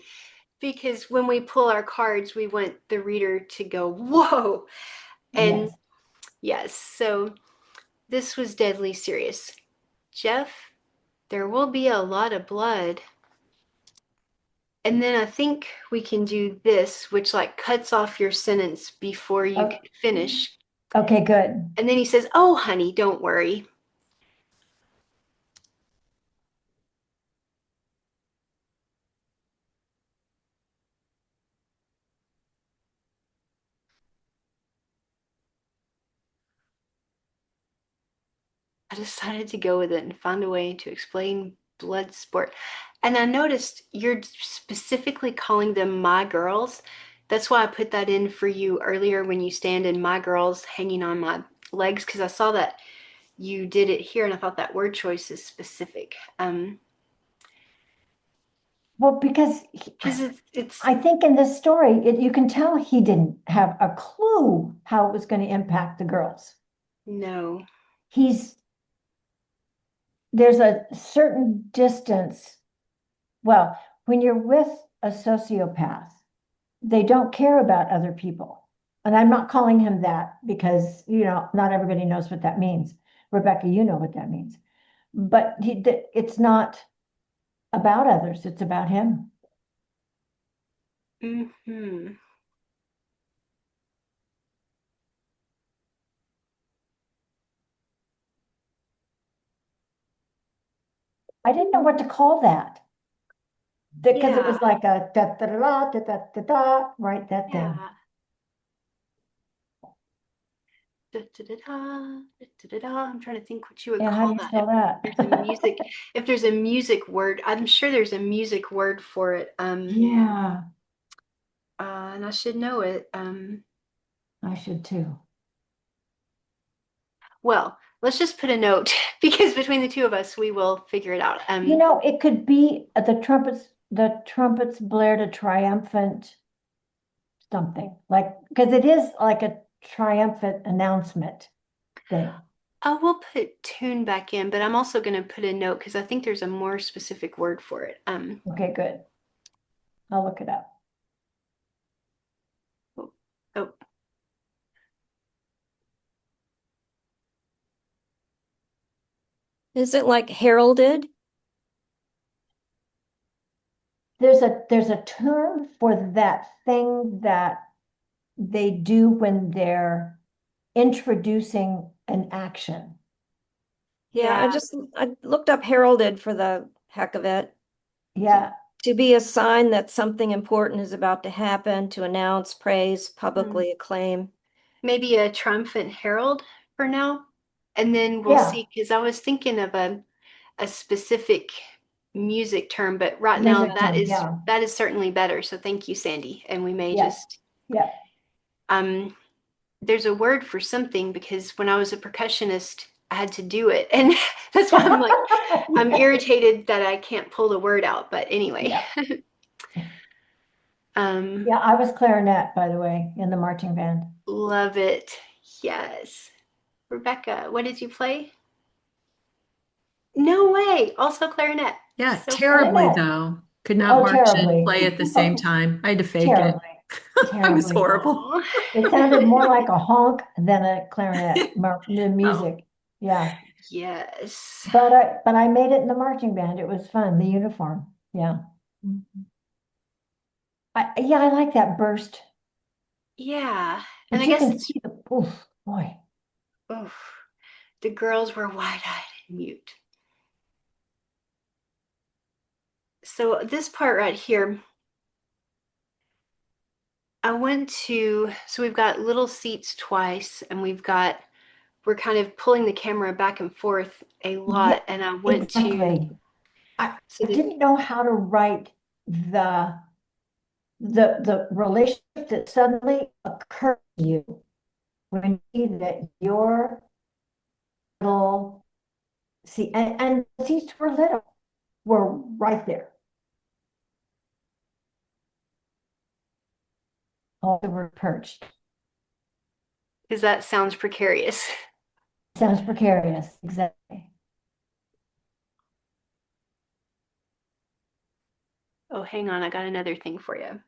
Because when we pull our cards, we want the reader to go, whoa. And Yes. yes, so this was deadly serious. Jeff, there will be a lot of blood. And then I think we can do this, which like cuts off your sentence before you Oh, can finish. okay, good. And then he says, oh, honey, don't worry. I decided to go with it and find a way to explain blood sport. And I noticed you're specifically calling them my girls. That's why I put that in for you earlier when you stand in my girls hanging on my legs, because I saw that you did it here and I thought that word choice is specific. Well, because Because it's I think in this story, you can tell he didn't have a clue how it was going to impact the girls. no. He's, there's a certain distance. Well, when you're with a sociopath, they don't care about other people. And I'm not calling him that because, not everybody knows what that means. Rebecca, you know what that means. But it's not about others, it's about him. Hmm. I didn't know what to call that because it Yeah. was like a da da da da da da da, right? That thing. Yeah. Da, da, da, da, da, da, da. I'm trying to think what you would Yeah, how do call you that. spell There's a that? music, if there's a music word, I'm sure there's a music word for it. Yeah, And I should know it. I should too. Well, let's just put a note because between the two of us, we will figure it out. It could be the trumpets blared a triumphant something, like, because it is like a triumphant announcement thing. I will put tune back in, but I'm also going to put a note because I think there's a more specific word for it. Okay, good. I'll look it up. Oh, oh, Is it like heralded? There's a term for that thing that they do when they're introducing an action. Yeah, yeah. I looked up heralded for the heck of it. Yeah, To be a sign that something important is about to happen, to announce, praise, Hmm. publicly acclaim. Maybe a triumphant herald for now, and then we'll yeah, see. Because I was thinking of a specific music term, but right now music term. Yeah, that is certainly better. So thank you, Sandy. And we may yeah, just yeah. um there's a word for something because when I was a percussionist, I had to do it. And that's why I'm like, I'm Yeah, irritated that I can't pull the word out. But anyway, yeah. um, Yeah, I was clarinet, by the way, in the marching band. love it. Yes. Rebecca, what did you play? No way. Also clarinet. Yeah, So fun. terribly Clarinet. though. Could not Oh, march and terribly. play at the same time. I had to fake it. Terribly, I was terribly. horrible. Aw. It sounded more like a honk than a clarinet, the Oh, music. Yeah. Yes. But I made it in the marching band. It was fun, the uniform. Yeah. Yeah, I like that burst. Yeah. And I But you guess can it's, see the, oof, boy. oof, the girls were wide-eyed and mute. So this part right here, so we've got little seats twice, and we're kind of pulling the camera back and forth a Yeah, lot. And I went to, exactly. I, so I the, didn't know how to write the the relationship that suddenly occurred to you when you see that your little see and the seats were little were right there. Oh, they were perched. because that sounds precarious. Sounds precarious, exactly. Oh, hang on, I got another thing for you.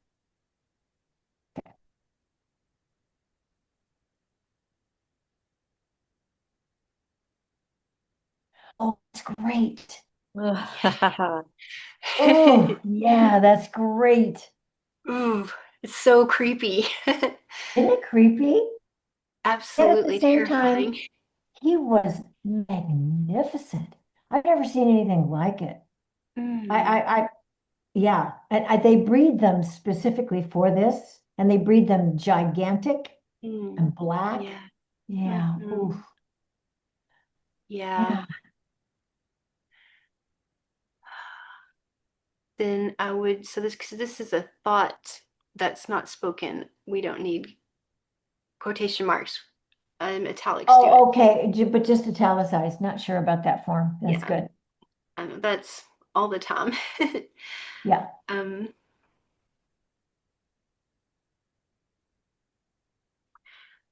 Oh, that's great. Ugh. Oh, yeah, that's great. Ooh, it's so creepy. Isn't it creepy? Yet at the Absolutely same terrifying. time, he was magnificent. I've never seen anything like it. Mm, I yeah, and they breed them specifically for this, and they breed them gigantic mm, and black. yeah. Yeah, oof, Mhm. Yeah. yeah. Then I would, so this, because this is a thought that's not spoken. We don't need quotation marks. Italics do it. Oh, okay, but just italicized. Not sure about that form. That's Yeah, good. I know that's all the time. Yeah. Um,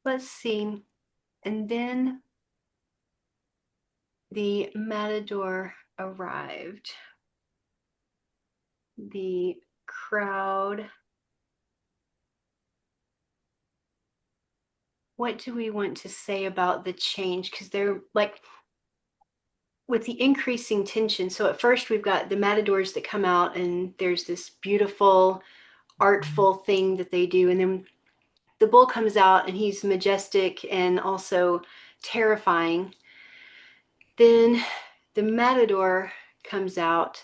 let's see. And then the matador arrived. The crowd. What do we want to say about the change? Because they're like with the increasing tension. So at first we've got the matadors that come out, and there's this beautiful, artful thing that they do, and then the bull comes out, and he's majestic and also terrifying. Then the matador comes out.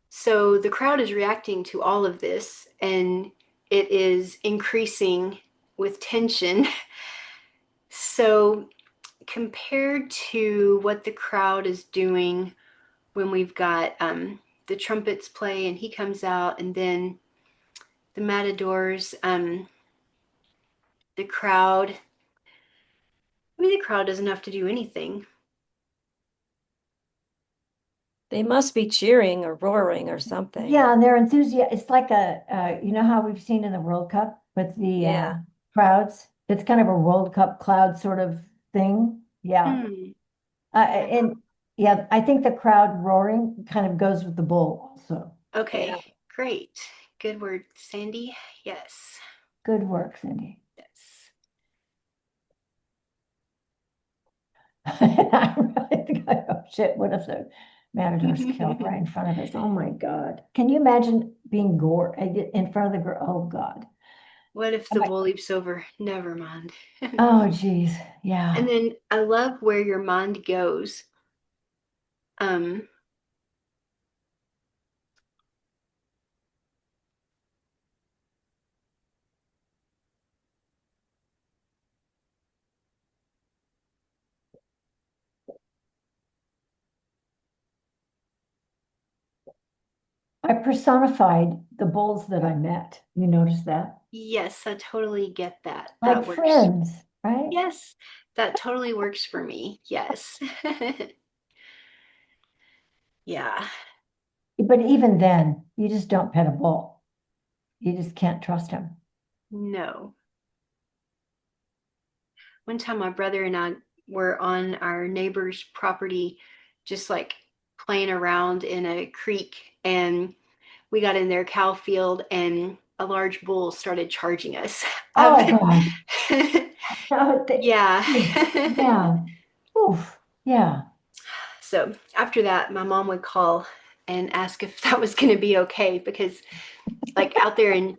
So the crowd is reacting to all of this, and it is increasing with tension. So compared to what the crowd is doing when we've got the trumpets play and he comes out, and then the matadors, the crowd. I mean, the crowd doesn't have to do anything. They must be cheering or roaring or something. Yeah, and they're enthusiastic. It's like you know how we've seen in the World Cup with the Yeah. crowds? It's kind of a World Cup cloud sort of thing. Yeah. Hmm. And yeah, I think the crowd roaring kind of goes with the bull also. Okay, Yeah. great. Good word, Sandy. Yes. Good work, Cindy. Yes. I really think, oh shit, what if the matador's killed right in front of us? Oh my God. Can you imagine being gore in front of the girl? Oh God. What if I'm the like, bull leaps over? Never mind. oh geez. And Yeah. then I love where your mind goes. Um, I personified the bulls that I met. You notice that? yes, I totally get that. Like That works. friends, right? Yes, that totally works for me. Yes. Yeah. But even then, you just don't pet a bull. You just can't trust him. No. One time my brother and I were on our neighbor's property, just like playing around in a creek, and we got in their cow field, and a large bull started charging us. Oh God. No, Yeah. yeah. Oof, yeah. So after that, my mom would call and ask if that was going to be okay because, like, out there in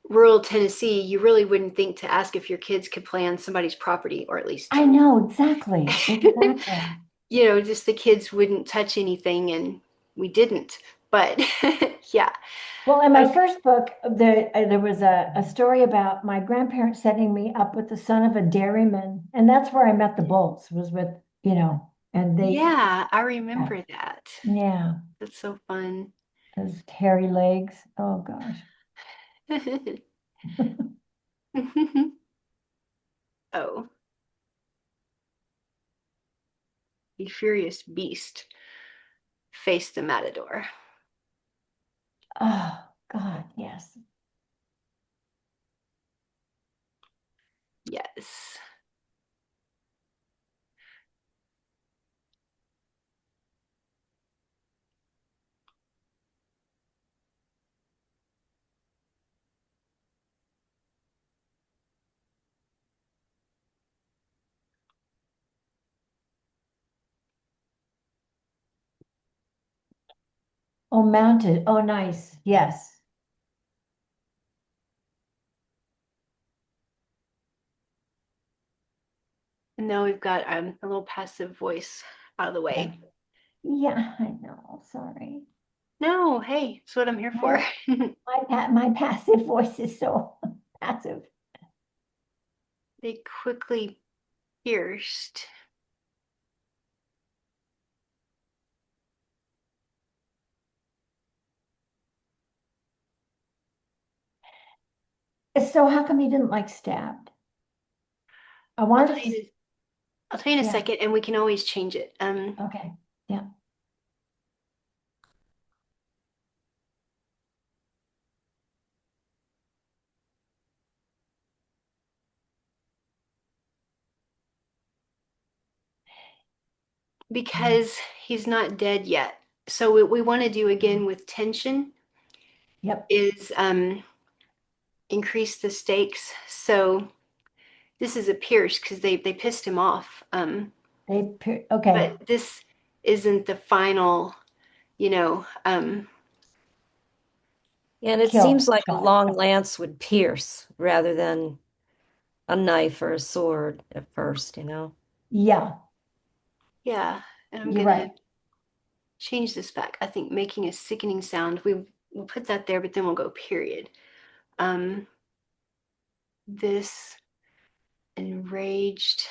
rural Tennessee, you really wouldn't think to ask if your kids could play on somebody's property, or at least, I know, exactly, exactly. just the kids wouldn't touch anything, and we didn't. But yeah. Well, in my Okay. first book, there was a story about my grandparents setting me up with the son of a dairyman, and that's where I met the Bulls, was with, and they, Yeah, I yeah, remember that. yeah, That's so fun. those hairy legs. Oh gosh. Oh, the furious beast faced the matador. Oh God, yes. Yes. Oh, mounted. Oh, nice. Yes. And now we've got a little passive voice out of the Yeah. way. Yeah, I know. Sorry. No, hey, that's what I'm here for. My my passive voice is so passive. They quickly pierced. So how come you didn't like stabbed? I I'll wanted tell to, you. I'll tell you in a yeah. second, and we can always change it. Okay. Yeah. Because he's not dead yet. So what we want to do again with tension Yep. is increase the stakes. So this is a pierce because they pissed him off. Okay. But this isn't the final, And it seems Kill like a shot. long lance would pierce rather than a knife or a sword at first, you know? Yeah, yeah. And I'm you're gonna right. change this back. I think making a sickening sound. We'll put that there, but then we'll go period. Um, this enraged.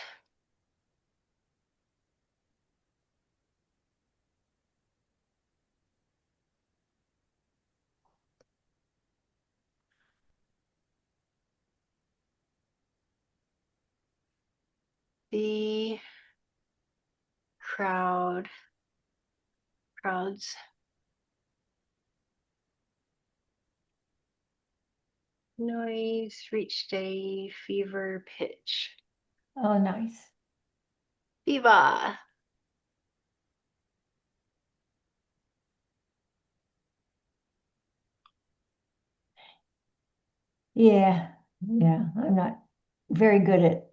The crowds noise reached a fever pitch. Oh, nice. Viva! Yeah. Yeah. I'm not very good at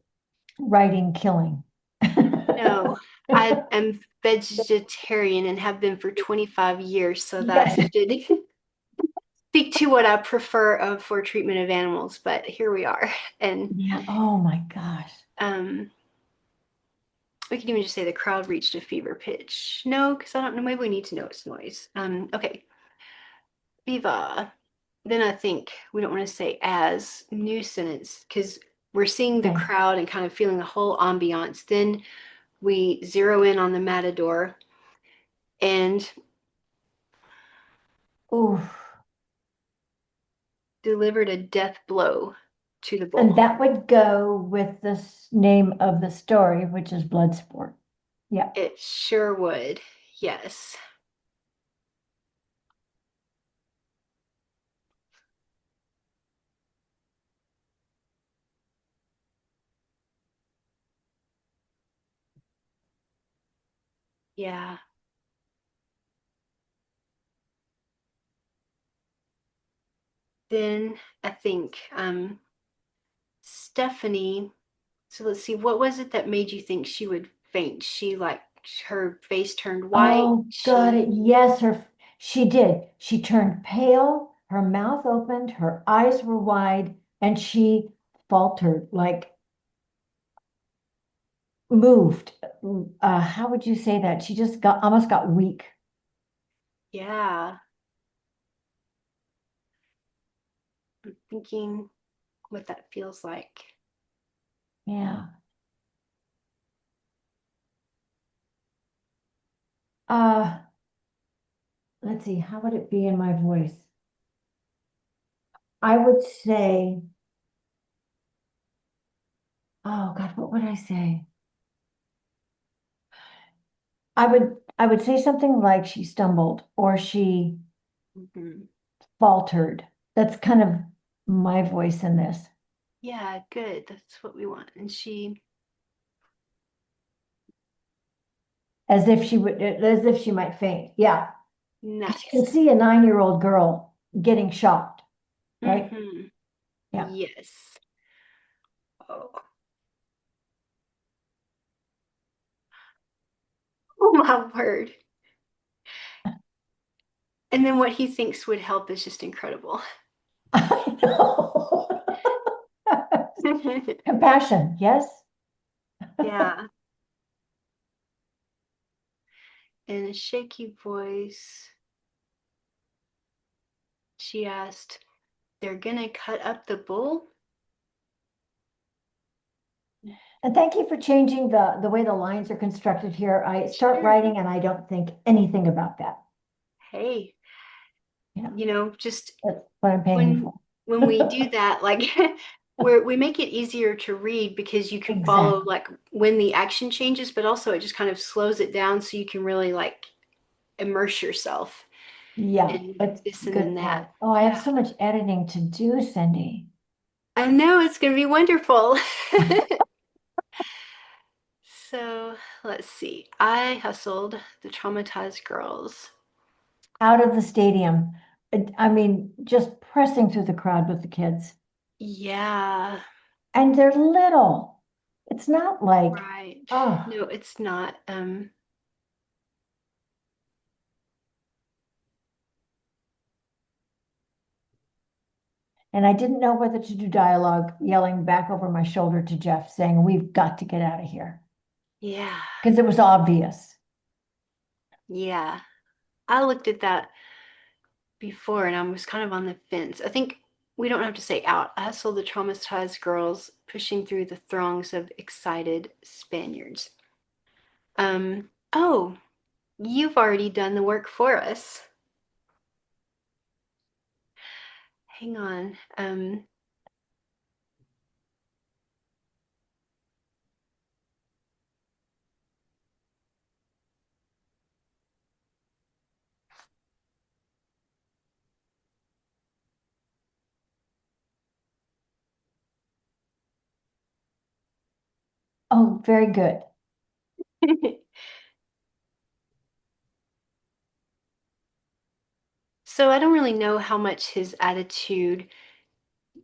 writing killing. No, I am vegetarian and have been for 25 years, so that Yes. should speak to what I prefer for treatment of animals, but here we are. And Yeah. Oh my gosh. um, we can even just say the crowd reached a fever pitch. No, because I don't know. Maybe we need to know its noise. Okay. Viva. Then I think we don't want to say as new sentence because we're seeing the Okay. crowd and kind of feeling the whole ambiance. Then we zero in on the matador and Oof. delivered a death blow to the And bull. that would go with the name of the story, which is Bloodsport. Yeah. It sure would. Yes. Yeah. Then I think Stephanie, so let's see, what was it that made you think she would faint. She like her face turned white. Oh, got it. Yes, she did. She turned pale, her mouth opened, her eyes were wide, and she faltered, like moved. How would you say that? She just got almost got weak. Yeah, I'm thinking what that feels like. Yeah. Uh, let's see, how would it be in my voice? I would say, oh God, what would I say? I would say something like she stumbled or she Mhm. faltered. That's kind of my voice in this, Yeah, good. That's what we want. And she, as if she might faint. Yeah. 'Cause you can nice. see a 9-year-old girl getting shocked, right? Hmm. Yeah. Yes. Oh. Oh my word. And then what he thinks would help is just incredible. I know. Compassion, yes? Yeah. In a shaky voice, she asked, "They're gonna cut up the bull?" And thank you for changing the way the lines are constructed here. I start Sure. writing and I don't think anything about that. Hey, Yeah, just that's what I'm paying when for. we do that, like we make it easier to read because you can follow Exactly. like when the action changes, but also it just kind of slows it down so you can really like immerse yourself Yeah, in that's this a and then good that. point. Oh, I have Yeah. so much editing to do, Cindy. I know it's gonna be wonderful. So let's see. I hustled the traumatized girls. Out of the stadium. I mean, just pressing through the crowd with the kids. Yeah, And they're little. It's not like, right. oh, No, it's not. and I didn't know whether to do dialogue, yelling back over my shoulder to Jeff, saying, we've got to get out of here. Yeah, Because it was obvious. yeah. I looked at that before and I was kind of on the fence. I think we don't have to say out. I saw the traumatized girls pushing through the throngs of excited Spaniards. Oh, you've already done the work for us. Hang on. Oh, very good. So I don't really know how much his attitude,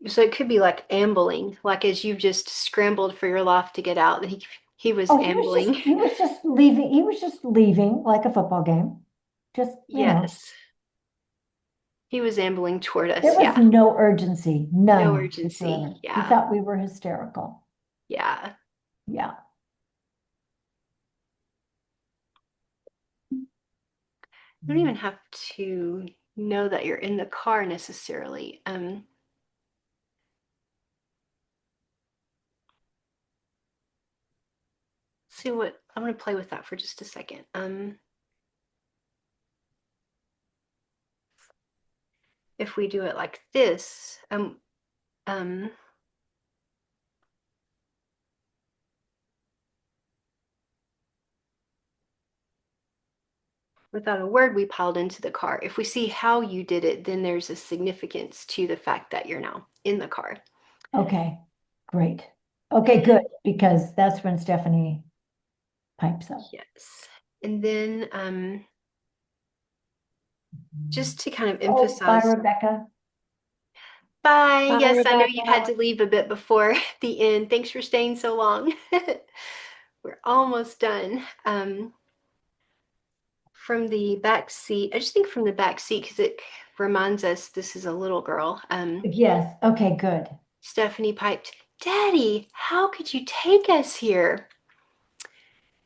so it could be like ambling, like as you've just scrambled for your life to get out, and he was Oh, ambling. he was just leaving. He was just leaving like a football game. Just, Yes, he was ambling toward there us. was Yeah, no urgency, no none urgency. whatsoever. He Yeah, thought we were hysterical. yeah. Yeah. You don't even have to know that you're in the car necessarily. See what I'm gonna play with that for just a second. If we do it like this, um, without a word, we piled into the car. If we see how you did it, then there's a significance to the fact that you're now in the car. Okay, great. Okay, good, And because that's when Stephanie pipes up. yes. And then just to kind of Oh, bye, emphasize, Rebecca. bye. Bye, Yes, I know you had Rebecca. to leave a bit before the end. Thanks for staying so long. We're almost done. From the back seat, I just think from the back seat because it reminds us this is a little girl. Yes, okay, good. Stephanie piped, "Daddy, how could you take us here?"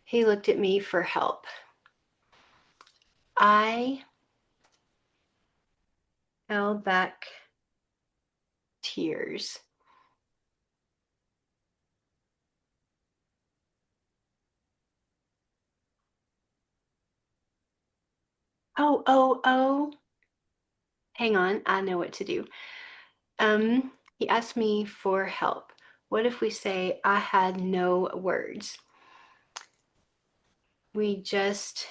He looked at me for help. I held back tears. Oh, oh, oh. Hang on, I know what to do. He asked me for help. What if we say I had no words? We just,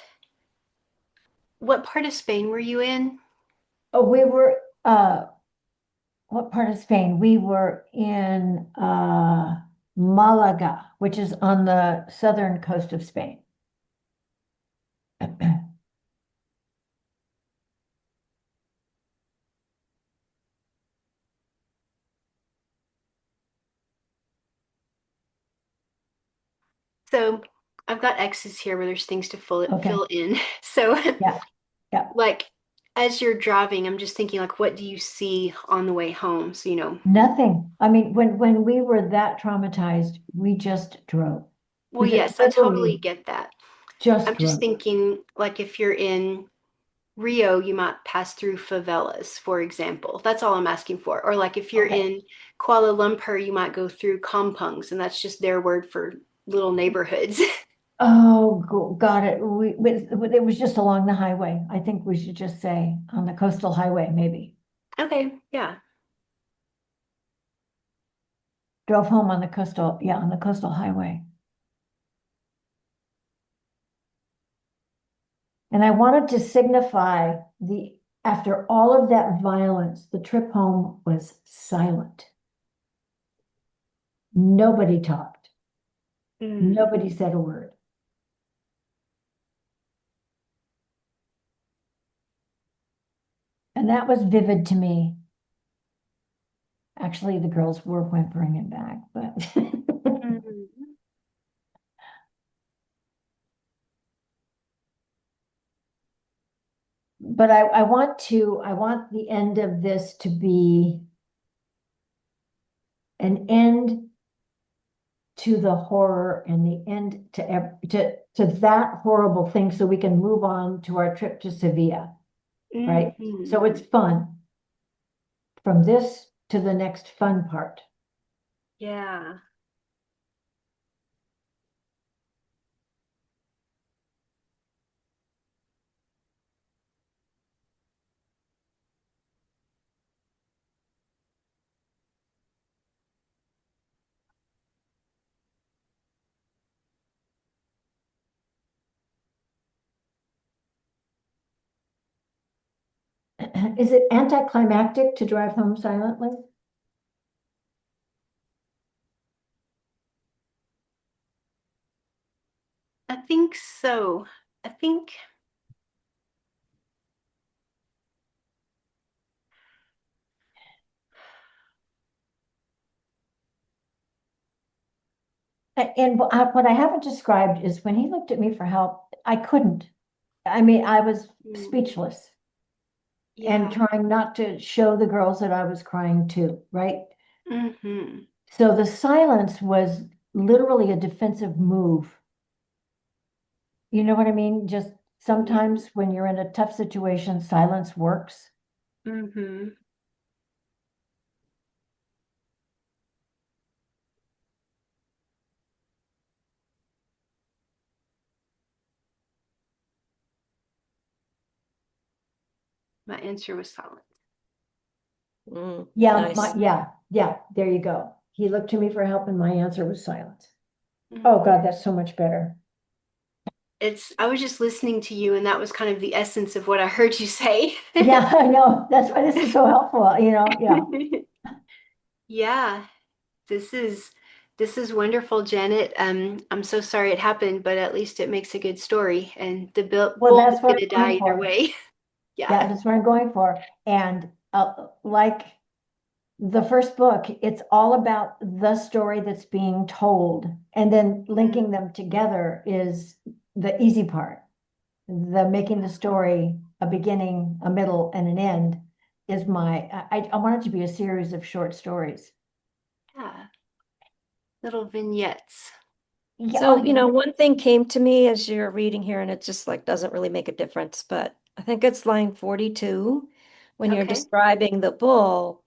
what part of Spain were you in? Oh, we were, what part of Spain? We were in Malaga, which is on the southern coast of Spain. So I've got X's here where there's things to Okay. fill in. So Yeah, yeah. like as you're driving, I'm just thinking like, what do you see on the way home? So, Nothing. I mean, when we were that traumatized, we just drove. well, We just yes, I totally literally get that. just I'm just drove. thinking like if you're in Rio, you might pass through favelas, for example. That's all I'm asking for. Or like if you're Okay. in Kuala Lumpur, you might go through kampungs, and that's just their word for little neighborhoods. Oh, got it. It was just along the highway. I think we should just say on the coastal highway, maybe. Okay, yeah. Drove home on the coastal, yeah, on the coastal highway. And I wanted to signify after all of that violence, the trip home was silent. Nobody talked. Mm. Nobody said a word. And that was vivid to me. Actually, the girls were whimpering it back, but Mm. but I want the end of this to be an end to the horror and the end to that horrible thing so we can move on to our trip to Sevilla, right? So it's Mhm. fun from this to the next fun part. Yeah. Is it anticlimactic to drive home silently? I think so. I think And what I haven't described is when he looked at me for help, I couldn't. I mean, I was mm, speechless and yeah. trying not to show the girls that I was crying too, right? Hmm. So the silence was literally a defensive move. You know what I mean? Just Yeah. sometimes when you're in a tough situation, silence works. Hmm. My answer was silent. Nice. Yeah, there you go. He looked to me for help and my answer was silence. Oh Mhm. God, that's so much better. I was just listening to you, and that was kind of the essence of what I heard you say. Yeah, I know. That's why this is so helpful, yeah. Yeah, this is this is wonderful, Janet. I'm so sorry it happened, but at least it makes a good story, and the Well, bull that's is what gonna I'm die going either for. way. Yeah, Yeah. that's what I'm going for. And like the first book, it's all about the story that's being told, and then linking them together is the easy part. The making the story a beginning, a middle, and an end is I want it to be a series of short stories. Yeah. Little vignettes. Yeah, So, oh, one thing came to me as you're reading here, and it just like doesn't really make a difference, but I think it's line 42 when you're Okay. describing the bull.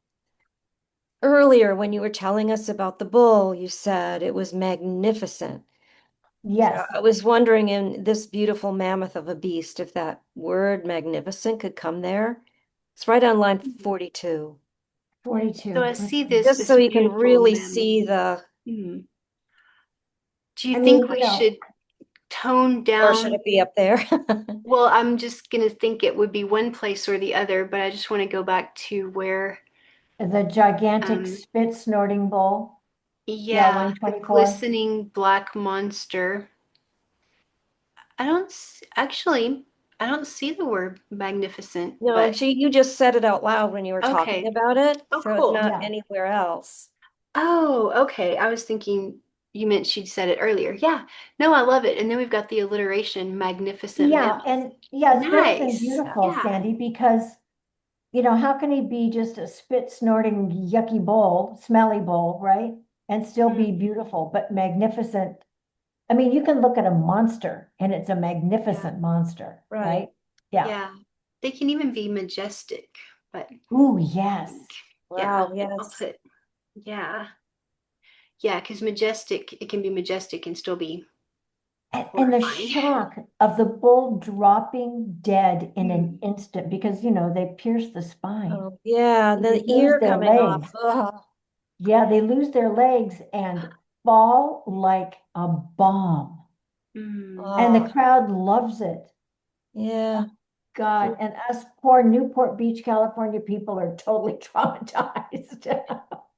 Earlier, when you were telling us about the bull, you said it was magnificent. So yes, I was wondering in this beautiful mammoth of a beast, if that word magnificent could come there. It's right on line 42. So 42. I see Just so this you can beautiful really mammoth. see the, Hmm. Do you I mean, think we should tone or should down? it be up there? Well, I'm just gonna think it would be one place or the other, but I just want to go back to where, the gigantic um, spit snorting bull. Yeah, yeah, line the 24. glistening black monster. Actually, I don't see the word magnificent, No, but you just said it out loud when you were talking okay. about it, Oh, so it's cool. not Yeah. anywhere else. Oh, okay. I was thinking you meant she'd said it earlier. Yeah. No, I love it. And then we've got the alliteration, magnificent Yeah, mammoth. and yeah, it's better than Nice. beautiful, Yeah. Sandy, because how can he be just a spit snorting yucky bull, smelly bull, right? And still be Mm, beautiful, but magnificent. I mean, you can look at a monster and it's a yeah. magnificent monster, Right. right? Yeah. Yeah. They can even be majestic, but Ooh, I yes. think, yeah, Wow, I'll yes. put, yeah. Yeah, because majestic, it can be majestic and still be And the horrifying. shock of the bull dropping dead in an Mm. instant because, they pierce the spine. Oh, yeah, They the lose ear their coming off. legs. Ugh. Yeah, they lose their legs and fall like a bomb. Mm. And the Oh, crowd loves it. yeah. God, and us poor Newport Beach, California people are totally traumatized.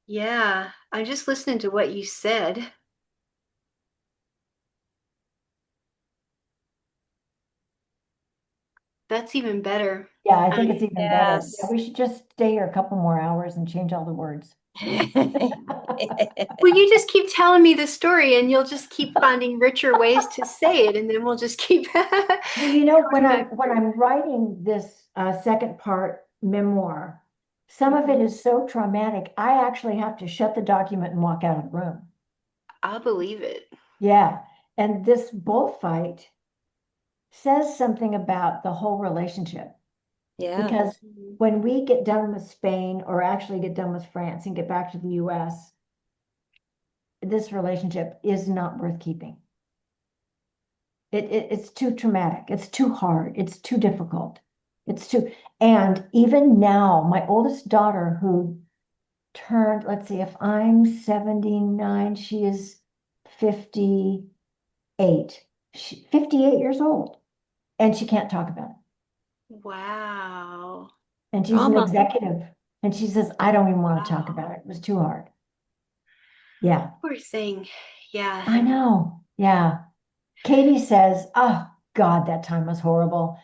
Yeah, I'm just listening to what you said. That's even better. Yeah, I think it's Um, even better. Yeah, Yes. we should just stay here a couple more hours and change all the words. well, you just keep telling me the story and you'll just keep finding richer ways to say it, and then we'll just keep Well, when going I'm back when through. I'm writing this second part memoir, some of it Mhm. is so traumatic, I actually have to shut the document and walk out of the room. I'll believe it. Yeah, and this bullfight says something about the whole relationship Yeah. because Mhm. when we get done with Spain or actually get done with France and get back to the US, this relationship is not worth keeping. It's too traumatic. It's too hard. It's too difficult. And even now, my oldest daughter who turned, let's see, if I'm 79, she is 58. 58 years old, and she can't talk about it. Wow. And she's an Trauma. executive, and she says, I don't even want to talk Wow. about it. It was too hard. Yeah, Poor thing. Yeah. I know. Yeah. Katie says, oh, God, that time was horrible.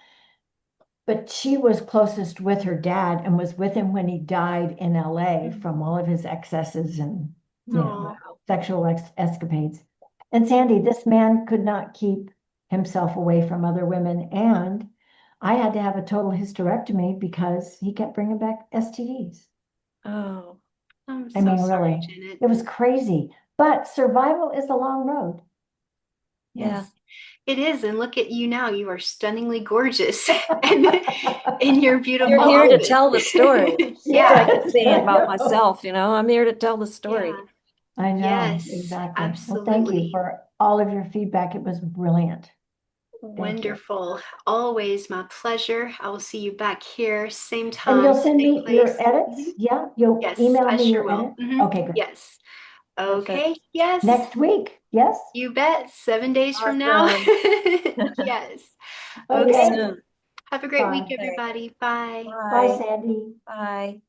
But she was closest with her dad and was with him when he died in LA from all of his excesses and, Oh, sexual escapades. And Sandy, this man could not keep himself away from other women. And I had to have a total hysterectomy because he kept bringing back STDs. Oh, I'm I so mean, sorry, really, Janet. it was crazy. But survival is a long road. yeah. Yes. It is, and look at you now. You are stunningly gorgeous and in your You're beautiful here to office. tell the story. That's what I Yeah, keep Yes, saying I about know. myself, I'm here to tell the yeah. story. I know, Yes, exactly. Well, thank you absolutely. for all of your feedback. It was brilliant. Thank you. Wonderful. Always my pleasure. I will see you back here, same And you'll time, send same me your place. edits? Mhm. Yeah, you'll Yes, email I me sure your will. edits? Okay, great. Yes. Okay. Perfect. Yes, Next week, yes? you bet. 7 days from now. Awesome. Yes. Talk Okay. Okay, soon. Have a great week, bye. Okay. everybody. Bye. Bye, Bye. Sandy. Bye.